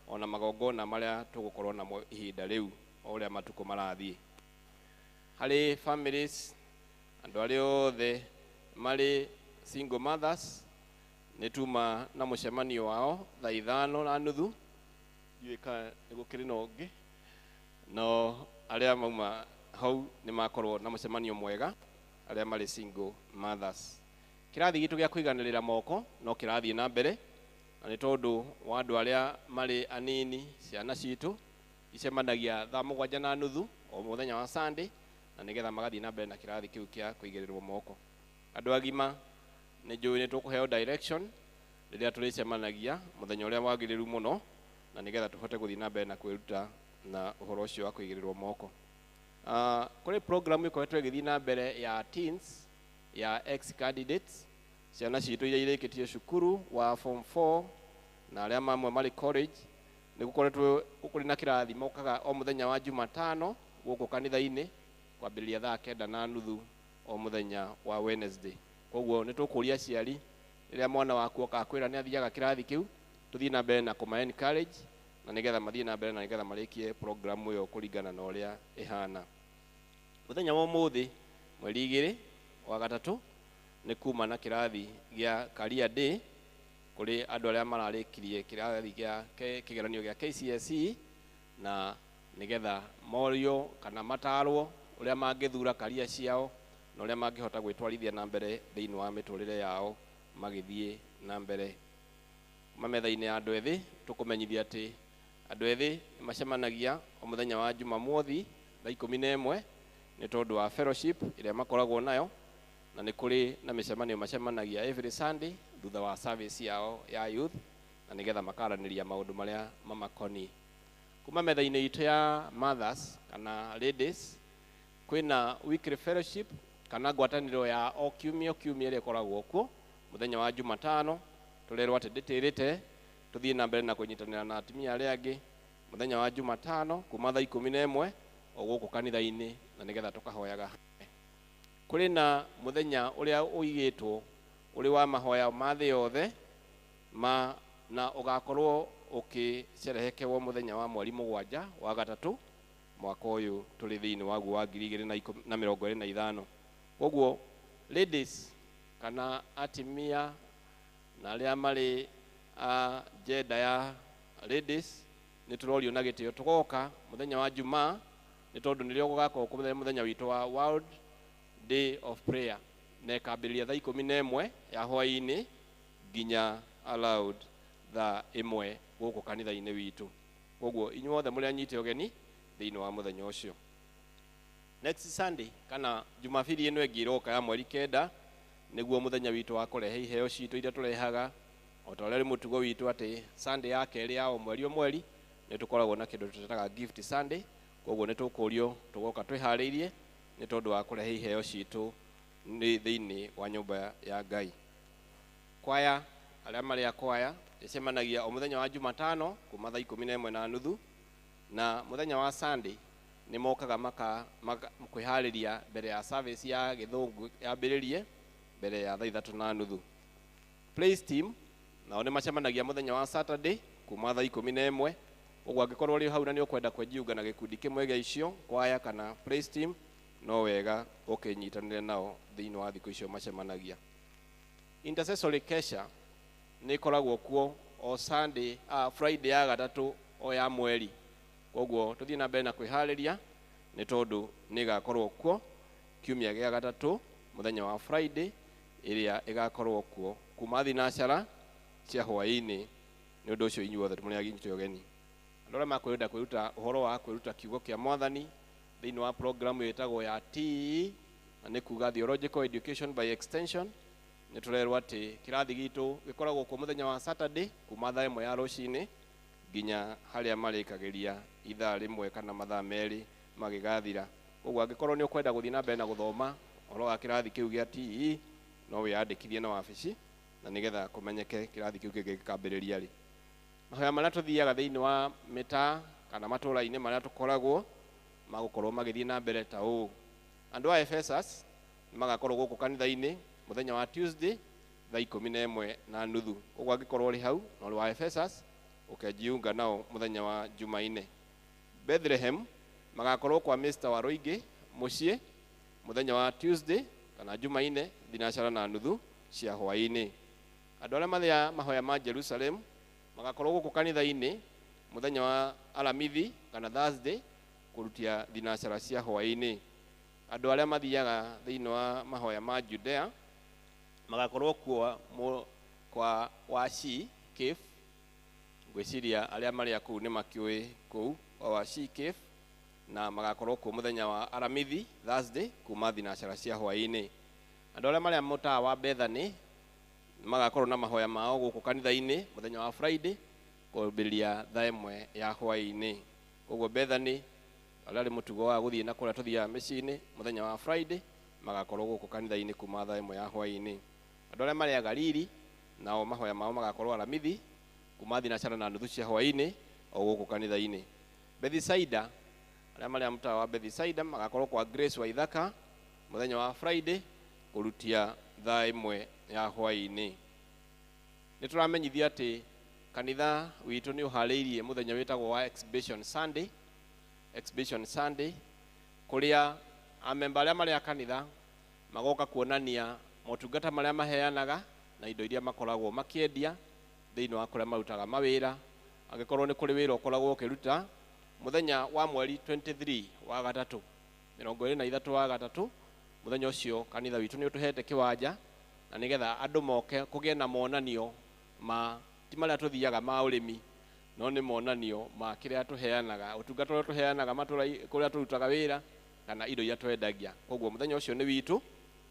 ona magongona marĩa tũgũkorwo namo ihinda rĩu o ũrĩa matukũ marathiĩ. Harĩ families andũ arĩa othe marĩ single mothers nĩ tuma na mũcemanio wao thaa 5:30 ndiũĩ nĩ gũkĩrĩ na ũngĩ no arĩa mauma hau nĩ makorwo na mũcemanio mwega arĩa marĩ single mothers. Kĩrathi gitũ gĩa kũiganĩrĩra moko no kĩrathiĩ na mbere na nĩ tondũ wa andũ arĩa marĩ anini ciana citũ icemanagia thaa 7:30 o mũthenya wa Sunday na nĩgetha magathiĩ na mbere na kĩrathi kĩu kĩa kũigĩrĩrwo moko. Andũ agima nĩ njũĩ nĩ tũkũheo direction rĩrĩa tũrĩcemanagia mũthenya ũrĩa wagĩrĩru mũno na nĩgetha tũhote gũthiĩ na mbere na kwĩruta na ũhoro ũcio wa kũigĩrĩrwo moko. Kũrĩ program ĩkoretwo ĩgĩthiĩ na mbere ya teens ya ex candidates ciana citũ iria irĩkĩtie cukuru wa form 4 na arĩa mamwe marĩ college nĩ gũkoretwo kũrĩ na kĩrathi mokaga o mũthenya wa Jumatano gũkũ kanitha-inĩ kwambĩrĩria thaa 9:30 o mũthenya wa Wednesday. Koguo nĩ tũkũria aciari rĩrĩa mwana waku oka kwĩra nĩ athiaga kĩrathi kĩu tũthiĩ na mbere na kũma encourage na nĩgetha mathiĩ na mbere na nĩgetha marĩkie program ĩyo kũringana na ũrĩa ĩhana. Mũthenya wa ũmũthĩ mweri 2 wa gatatu nĩ kuma na kĩrathi gĩa Career Day kũrĩ andũ arĩa mararĩkirie kĩrathi gĩa kĩgeranio gĩa KCSE na nĩgetha morio kana matarwo ũrĩa mangĩthura career ciao na ũrĩa mangĩhota gwĩtwarithia na mbere thĩinĩ wa mĩtũrĩre yao magĩthiĩ na mbere. Mametha-inĩ ya andũ ethĩ tũkũmenyithia atĩ andũ ethĩ macemanagia o mũthenya wa Jumamothi thaa 11 nĩ tondũ wa fellowship ĩrĩa makoragwo nayo, na nĩ kũrĩ na mĩcemanio macemanagia every Sunday thutha wa service yao ya youth na nĩgetha makaranĩria maũndũ marĩa mamakoniĩ. Kuma metha-inĩ itũ ya mothers kana ladies kwĩna weekly fellowship kana ngwatanĩro ya o kiumia ĩrĩa ĩkoragwo kuo mũthenya wa Jumatano. Tũrerwo atĩ ndĩtĩrĩte tũthiĩ na mbere na kũnyitanĩra na atumia arĩa angĩ mũthenya wa Jumatano kuma thaa 11 o gũkũ kanitha-inĩ na nĩgetha tũkahoyaga. Kũrĩ na mũthenya ũrĩa ũigĩtwo ũrĩ wa mahoya ma thĩ yothe na ũgakorwo ũkĩcerehekewwo mũthenya wa mweri 7 wa gatatũ mwaka ũyũ tũrĩ thĩinĩ waguo wa 2025. Koguo ladies kana atimia na arĩa marĩ gender ya ladies nĩ tũrorio na gĩtĩo tũgoka mũthenya wa Jumaa nĩ tondũ nĩrĩo gũgakorwo mũthenya witũ wa World Day of Prayer na ĩkambĩrĩria thaa 11 ya hwaĩ-inĩ nginya allowed thaa 1 gũkũ kanitha-inĩ witũ. Koguo inyuothe mũrĩ anyite ũgeni thĩinĩ wa mũthenya ũcio. Next Sunday kana Jumapili ĩno ĩngĩ ĩroka ya mweri 9 nĩguo mũthenya witũ wa kũrehe iheo citũ iria tũrehaga o ta ũrĩa mũtugo witũ atĩ Sunday ya kerĩ ya o mweri nĩ tũkoragwo na kĩndũ tũtaga gift Sunday. Koguo nĩ tũkũrio tũgoka twĩharĩirie nĩ tondũ wa kũrehe iheo citũ thĩinĩ wa nyũmba ya Ngai. Kwaya arĩa marĩ a kwaya ĩcemanagia o mũthenya wa Jumatano kuma thaa 11:30 na mũthenya wa Sunday nĩ mokaga kwĩharĩria mbere ya service ya gĩthũngũ yambĩrĩrie mbere ya thaa 3:30. Praise team nao nĩ macemanagia mũthenya wa Saturday kuma thaa 11. Ũguo angĩkorwo ũrĩ hau na nĩ ũkwenda kwenjiunga na gĩkundi kĩmwe gĩa icio kwaya kana praise team no wega ũkĩnyitanĩre nao thĩinĩ wa thikũ icio macemanagia. Intercessory kesha nĩ koragwo kuo o Friday ya gatatũ o ya mweri. Koguo tũthiĩ na mbere na kwĩharĩria nĩ tondũ nĩ igakorwo kuo kiumia gĩa gatatũ mũthenya wa Friday ĩrĩa ĩgakorwo kuo kuma thinacara cia hwaĩ-inĩ. Nĩ ũndũ ũcio inyuothe mũrĩ anyite ũgeni. Andũ arĩa makwenda kwĩruta ũhoro wa kwĩruta kiugo kĩa Mwathani thĩinĩ wa programu ĩtagwo ya TE na nĩ kuga Theological Education by Extension, nĩ tũrerwo atĩ kĩrathi gitũ gĩkoragwo kuo mũthenya wa Saturday kuma thaa 1 ya rũcinĩ nginya harĩa marĩkagĩria ithaa 1 kana mathaa 2 magĩgathira. Koguo angĩkorwo nĩ ũkwenda gũthiĩ na mbere na gũthoma ũhoro wa kĩrathi kĩu gĩa TE no wĩyandĩkithie na wabici na nĩgetha kũmenyeke kĩrathi kĩu gĩkambĩrĩria rĩ. Mahoya marĩa tũthiaga thĩinĩ wa mĩtaa kana matũũra-inĩ marĩa tũkoragwo magũkorwo magĩthiĩ na mbere ta ũũ. Andũ a Ephesus magakorwo gũkũ kanitha-inĩ mũthenya wa Tuesday thaa 11:30. Koguo angĩkorwo ũrĩ hau na ũrĩ wa Ephesus ũkenjiunga nao mũthenya wa Jumaine. Bethlehem magakorwo kwa Mr. Waroige mũciĩ mũthenya wa Tuesday kana Jumaine thinacara na nuthu cia hwaĩ-inĩ. Andũ arĩa mathĩa mahoya ma Jerusalem magakorwo gũkũ kanitha-inĩ mũthenya wa Alamithi kana Thursday kũrutia thinacara cia hwaĩ-inĩ. Andũ arĩa mathiaga thĩinĩ wa mahoya ma Judea magakorwo kwa Washi Cave. Ngwĩciria arĩa marĩ a kũu nĩ makĩũĩ kũu kwa Washi Cave na magakorwo kuo mũthenya wa Alamithi Thursday kuma thinacara cia hwaĩ-inĩ. Andũ arĩa marĩ a mũtaa wa Bethany magakorwo na mahoya mao gũkũ kanitha-inĩ mũthenya wa Friday kwambĩrĩria thaa 1 ya hwaĩ-inĩ. Koguo Bethany arĩa arĩ mũtugo wa gũthiĩ na kũrĩa tũthiaga mĩciĩ-inĩ mũthenya wa Friday magakorwo gũkũ kanitha-inĩ kuma thaa 1 ya hwaĩ-inĩ. Andũ arĩa marĩ a Galili nao mahoya mao magakorwo Alamithi kuma thinacara na nuthu cia hwaĩ-inĩ o gũkũ kanitha-inĩ. Bethisaida arĩa marĩ a mũtaa wa Bethisaida magakorwo kwa Grace Waithaka mũthenya wa Friday kũrutia thaa 1 ya hwaĩ-inĩ. Nĩ tũramenyithia atĩ kanitha witũ nĩ ũharĩirie mũthenya wĩtagwo wa Exhibition Sunday. Exhibition Sunday kũrĩa amemba arĩa marĩ a kanitha magoka kuonania motungata maria maheanaga na indo iria makoragwo makĩendia thĩinĩ wa kũrĩa marutaga mawĩra. Angĩkorwo nĩ kũrĩ wĩra ũkoragwo ũkĩruta, mũthenya wa mweri 23 wa gatatũ 23 wa gatatũ, mũthenya ũcio kanitha witũ nĩ ũtũhete kĩwanja, na nĩgetha andũ moke kũgĩe na monanio ma ti marĩa tũthiaga ma ũrĩmi, no nĩ monanio ma kĩrĩa tũheanaga, ũtungata ũrĩa tũheanaga matũra kũrĩa tũrutaga wĩra kana indo iria twendagia. Koguo mũthenya ũcio nĩ witũ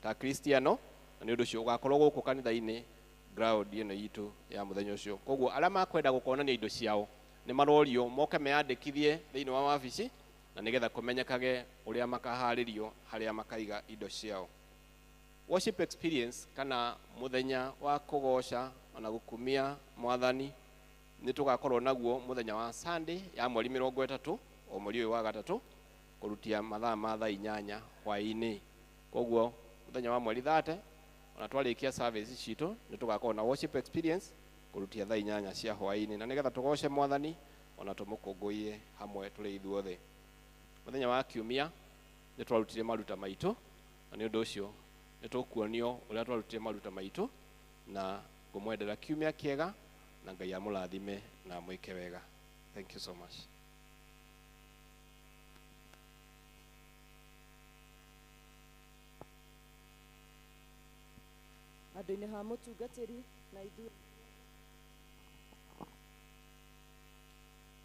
ta Kristiano, na nĩ ũndũ ũcio ũgakorwo gũkũ kanitha-inĩ ground ĩno itũ ya mũthenya ũcio. Koguo arĩa makwenda gũkonania indo ciao nĩ marorio moke meyandĩkithie thĩinĩ wa wabici, na nĩgetha kũmenyekage ũrĩa makaharĩrio harĩa makaiga indo ciao. Worship experience kana mũthenya wa kũgoca ona gũkumia Mwathani nĩ tũgakorwo naguo mũthenya wa Sunday ya mweri 30 o mweri ũyũ wa gatatũ, kũrutia mathaa ma thaa 8 hwaĩ-inĩ. Koguo mũthenya wa mweri 30 ona twarĩkia service citũ nĩ tũgakorwo na worship experience kũrutia thaa 8 cia hwaĩ-inĩ, na nĩgetha tũgoce Mwathani ona tũmũkũngũiye hamwe tũrĩ ithuothe. Mũthenya wa kiumia nĩ twarutire maruta maitũ, na nĩ ũndũ ũcio nĩ tũkuonio ũrĩa twarutire maruta maitũ, na ngũmwendera kiumia kĩega na Ngai amũrathime na mwĩke wega. Thank you so much. Andũ-inĩ ha mũtungatĩri na ithuĩ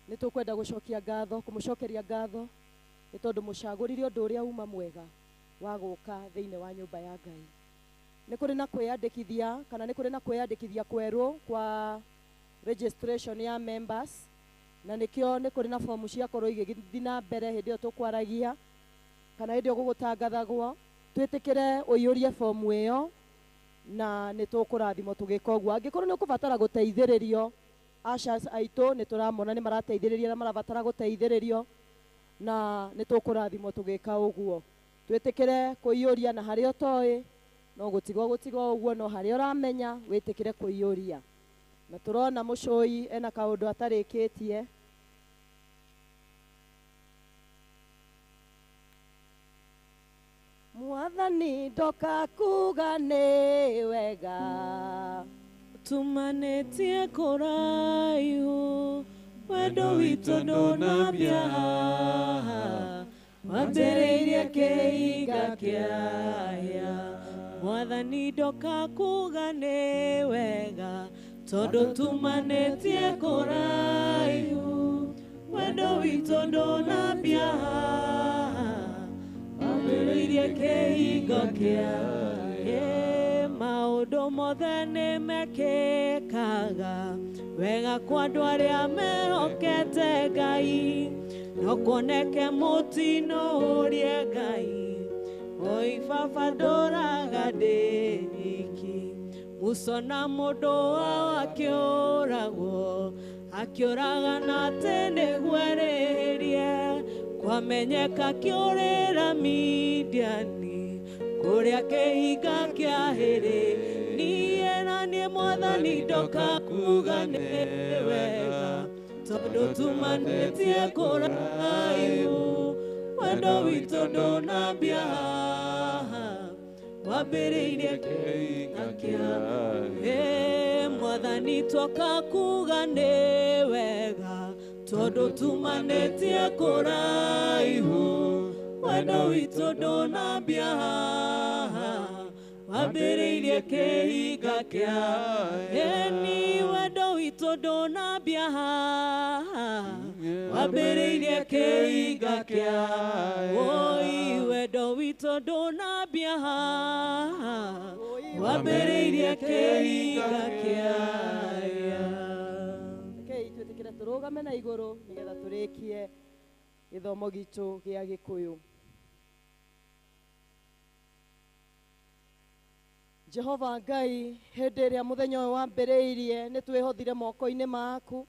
nĩ tũkwenda gũcokia ngatho, kũmũcokeria ngatho nĩ tondũ mũcagũrire ũndũ ũrĩa uma mwega wa gũka thĩinĩ wa nyũmba ya Ngai. Nĩ kũrĩ na kwĩyandĩkithia kana nĩ kũrĩ na kwĩyandĩkithia kwerũ kwa registration ya members, na nĩkĩo nĩ kũrĩ na fomu ciakorwo igĩthiĩ na mbere hĩndĩ ĩyo tũkwaragia kana hĩndĩ ĩyo gũgũtangathagwo. Twĩtĩkĩre ũiyũrie fomu ĩyo na nĩ tũkũrathimwo tũgĩka ũguo. Angĩkorwo nĩ ũkũbatara gũteithĩrĩrio, ushers aitũ nĩ tũramona nĩ marateithĩrĩria na marabatara gũteithĩrĩrio, na nĩ tũkũrathimwo tũgĩka ũguo. Twĩtĩkĩre kũiyũria, na harĩa ũtoĩ no gũtigwo ũguo, no harĩa ũramenya wĩtĩkĩre kũiyũria. Na tũrona mũcũi ena kaũndũ atarĩkĩtie. Mwathani ndoka kuga nĩ wega, tumanĩtie kũraihu, wendo witũ ndũnambia haha, wambĩrĩirie kĩhinga kĩaya. Mwathani ndoka kuga nĩ wega, tondũ tumanĩtie kũraihu, wendo witũ ndũnambia haha, wambĩrĩirie kĩhinga kĩaya. Maũndũ mothe nĩ mekĩkaga wega kwa andũ arĩa mehokete Ngai, no kuoneke mũtino ũrĩa Ngai, oi baba ndũraga ndĩiki. Musa na mũndũ wao akĩũragwo, akĩũragana atĩ nĩguo erĩhĩrie, kwamenyeka kĩũrĩra Midiani, kũrĩa kĩhinga kĩahĩrĩ. Niĩ na niĩ Mwathani ndoka kuga nĩ wega, tondũ tumanĩtie kũraihu, wendo witũ ndũnambia haha, wambĩrĩirie kĩhinga kĩaya. Mwathani twoka kuga nĩ wega, tondũ tumanĩtie kũraihu, wendo witũ ndũnambia haha, wambĩrĩirie kĩhinga kĩaya. Ni wendo witũ ndũnambia haha, wambĩrĩirie kĩhinga kĩaya. Oi wendo witũ ndũnambia haha, wambĩrĩirie kĩhinga kĩaya. Rekei twĩtĩkĩre tũrũgame na igũrũ nĩgetha tũrĩkie gĩthomo gitũ gĩa Gĩkũyũ. Jehova Ngai, hĩndĩ ĩrĩa mũthenya ũyũ wambĩrĩirie nĩ twĩhothire moko-inĩ maku,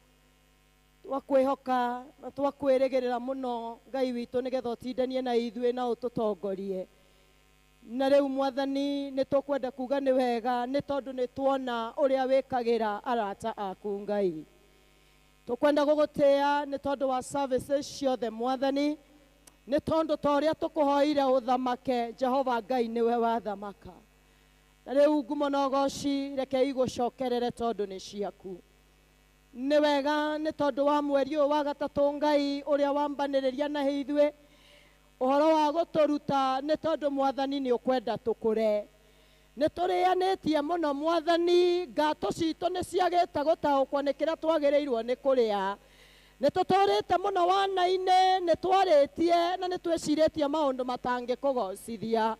twakwĩhoka na twakwĩrĩgĩrĩra mũno Ngai witũ nĩgetha ũtindanie na ithuĩ na ũtũtongorie. Na rĩu Mwathani nĩ tũkwenda kuga nĩ wega, nĩ tondũ nĩ tuona ũrĩa wĩkagĩra arata aku Ngai. Tũkwenda gũgũtĩĩa nĩ tondũ wa services ciothe Mwathani, nĩ tondũ ta ũrĩa tũkũhoire ũthamake Jehova Ngai nĩwe wathamaka. Na rĩu ngumo na ũgooci reke igũcokerere tondũ nĩ ciaku. Nĩ wega nĩ tondũ wa mweri ũyũ wa gatatũ Ngai ũrĩa wambanĩrĩria na ithuĩ ũhoro wa gũtũruta nĩ tondũ Mwathani nĩ ũkwenda tũkũre. Nĩ tũrĩanĩtie mũno Mwathani, ngatũ citũ nĩ ciagĩte gũtaũkwo nĩ kĩrĩa twagĩrĩirwo nĩ kũrĩa. Nĩ tũtũrĩte mũno wana-inĩ, nĩ twarĩtie na nĩ twĩcirĩtie maũndũ matangĩkũgocithia.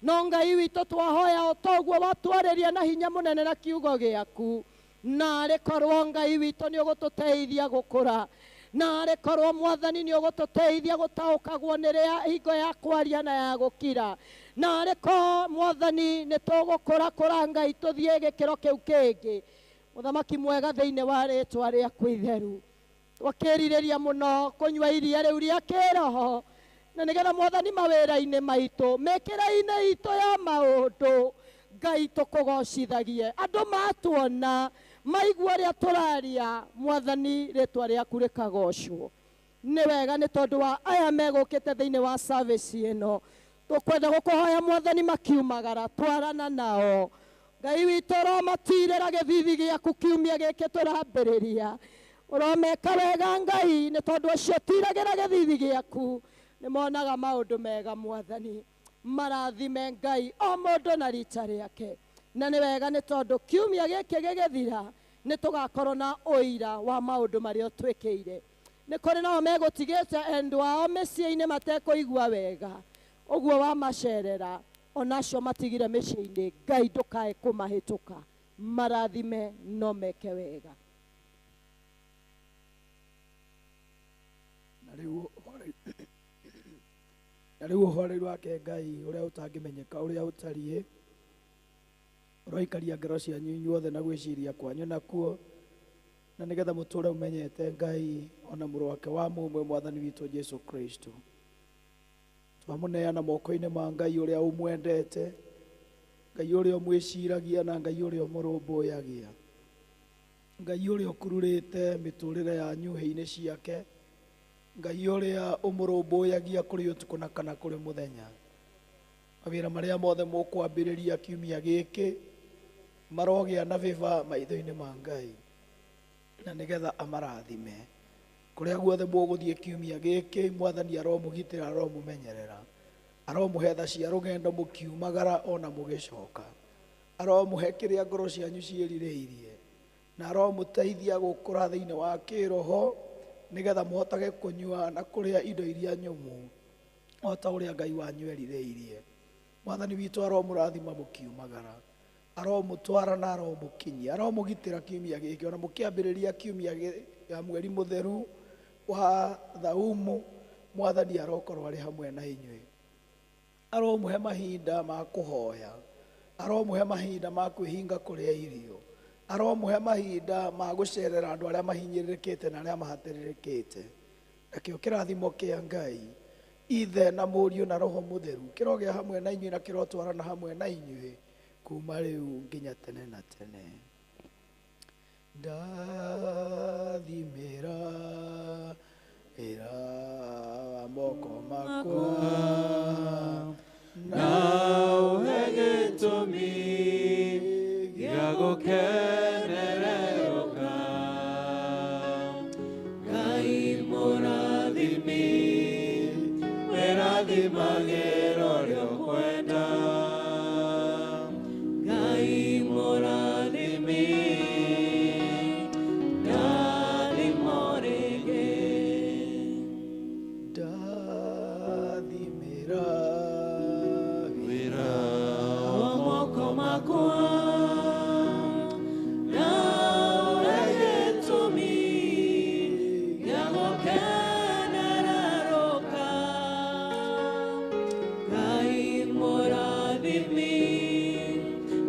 No Ngai witũ twahoya o toguo watwarĩria na hinya mũnene na kiugo gĩaku. Na rĩkorwo Ngai witũ nĩ ũgũtũteithia gũkũra. Na rĩkorwo Mwathani nĩ ũgũtũteithia gũtaũkagwo nĩ rĩa hingo ya kwaria na ya gũkira. Na rĩkorwo Mwathani nĩ tũgũkũra Ngai tũthiĩ gĩkĩro kĩu kĩngĩ. Mũthamaki mwega thĩinĩ wa rĩĩtwa rĩaku itheru. Twakĩrirĩria mũno kũnyua iria rĩu rĩa kĩroho. Na nĩgetha Mwathani mawĩra-inĩ maitũ, mĩkĩra-inĩ itũ ya maũndũ, Ngai tũkũgocithagie. Andũ matuona, maigua ũrĩa tũraria, Mwathani rĩĩtwa rĩaku rĩkagocwo. Nĩ wega nĩ tondũ wa aya megũkĩte thĩinĩ wa service ĩno. Tũkwenda gũkũhoya Mwathani makiumagara, twarana nao. Ngai witũ ũromatirĩra gĩthithi gĩaku kiumia gĩkĩ tũrambĩrĩria. Ũromeka wega Ngai nĩ tondũ ũcio tiragĩra gĩthithi gĩaku. Nĩ monaga maũndũ mega Mwathani. Marathime Ngai o mũndũ na rita rĩake. Na nĩ wega nĩ tondũ kiumia gĩkĩ gĩgĩthira nĩ tũgakorwo na ũira wa maũndũ marĩa twĩkĩire. Nĩ kũrĩ nao megũtigĩte endwa ao mĩciĩ-inĩ matekũigua wega. Ũguo wamacerera onacio matigire mĩciĩ-inĩ, Ngai ndũkae kũmahĩtũka. Marathime no meke wega. Na rĩu ũhoreri wake Ngai ũrĩa ũtangĩmenyeka ũrĩa ũtariĩ ũroikaria ngoro cianyu inyuothe na gwĩciria kwanyu nakuo, na nĩgetha mũtũũre ũmenyete Ngai ona mũrũ wake wa mũmwe Mwathani witũ Jesu Kristo. Twamũneana moko-inĩ ma Ngai ũrĩa ũmwendete, Ngai ũrĩa ũmwĩciragia na Ngai ũrĩa ũmũrũmbũyagia, Ngai ũrĩa ũkururĩte mĩtũũrĩre yanyu hĩ-inĩ ciake, Ngai ũrĩa ũmũrũmbũyagia kũrĩ ũtukũ na kana kũrĩ mũthenya. Mawĩra marĩa mothe mũkwambĩrĩria kiumia gĩkĩ marogĩa na vĩva maitho-inĩ ma Ngai, na nĩgetha amarathime. Kũrĩa guothe mũgũthiĩ kiumia gĩkĩ, Mwathani aromũgitĩra, aromũmenyerera, aromũhe tha cia rũgendo mũkiumagara ona mũgĩcoka, aromũhe kĩrĩa ngoro cianyu ciĩrirĩirie, na aromũteithia gũkũra thĩinĩ wa kĩroho, nĩgetha mũhotage kũnyua na kũrĩa indo iria nyũmũ o ta ũrĩa Ngai wanyu erirĩirie. Mwathani witũ aromũrathima mũkiumagara, aromũtwara na aromũkinyia, aromũgitĩra kiumia gĩkĩ ona mũkĩambĩrĩria kiumia ya mweri mũtheru wa Thaumu. Mwathani arokorwo arĩ hamwe na inyuĩ, aromũhe mahinda ma kũhoya, aromũhe mahinda ma kwĩhinga kũrĩa irio, aromũhe mahinda ma gũcerera andũ arĩa mahinyĩrĩrĩkĩte na arĩa mahatĩrĩrĩkĩte. Nakĩo kĩrathimo kĩa Ngai Ithe na Mũriũ na Roho Mũtheru kĩrogĩa hamwe na inyuĩ na kĩrotwarana hamwe na inyuĩ kuma rĩu nginya tene na tene. Ndathimĩra moko makwa na ũhe gĩtũmi gĩa gũkenererũka. Ngai mũrathimi wĩrathimagĩra ũrĩa ũkwenda. Ngai mũrathimi ndathimo rĩngĩ. Ndathimĩra wĩra wa moko makwa na ũhe gĩtũmi gĩa gũkenererũka. Ngai mũrathimi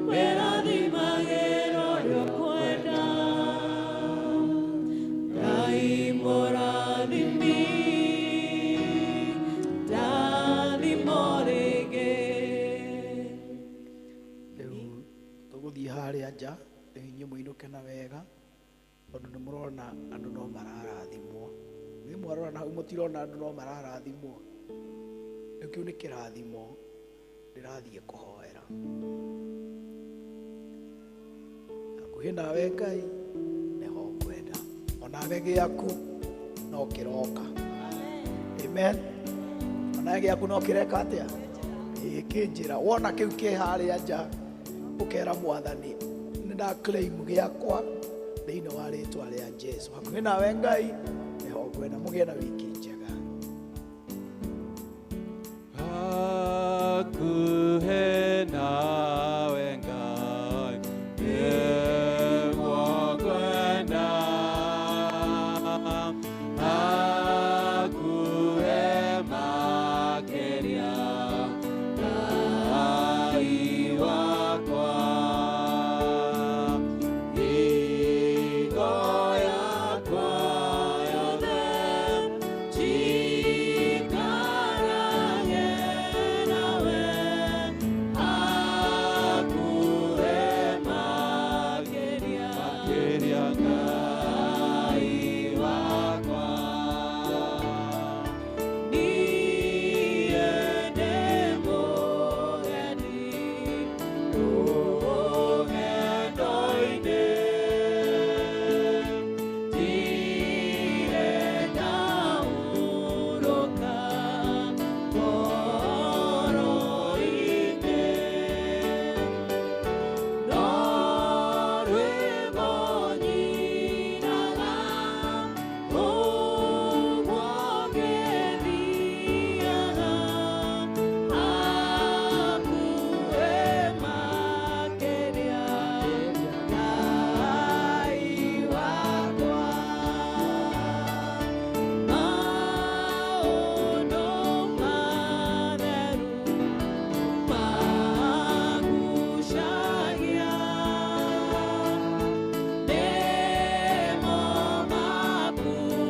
wĩrathimagĩra ũrĩa ũkwenda. Ngai mũrathimi ndathimo rĩngĩ. rĩu tũgũthiĩ harĩa nja, rĩu inyuĩ mũinũke na wega tondũ nĩ mũrona andũ no mararathimwo. Nĩ mwarora na hau mũtirona andũ no mararathimwo. Rĩu kĩu nĩ kĩrathimo ndĩrathiĩ kũhoera. Hakuhĩ nawe Ngai nĩho ngwenda, onawe gĩaku no kĩroka. Amen. Onawe gĩaku no kĩreka atĩa? Kĩnjĩra wona kĩu kĩ harĩa nja ũkera Mwathani nĩ nda claim gĩakwa thĩinĩ wa rĩtwa rĩa Jesũ. Hakuhĩ nawe Ngai nĩho ngwenda. Mũgĩe na wiki njega. Hakuhĩ nawe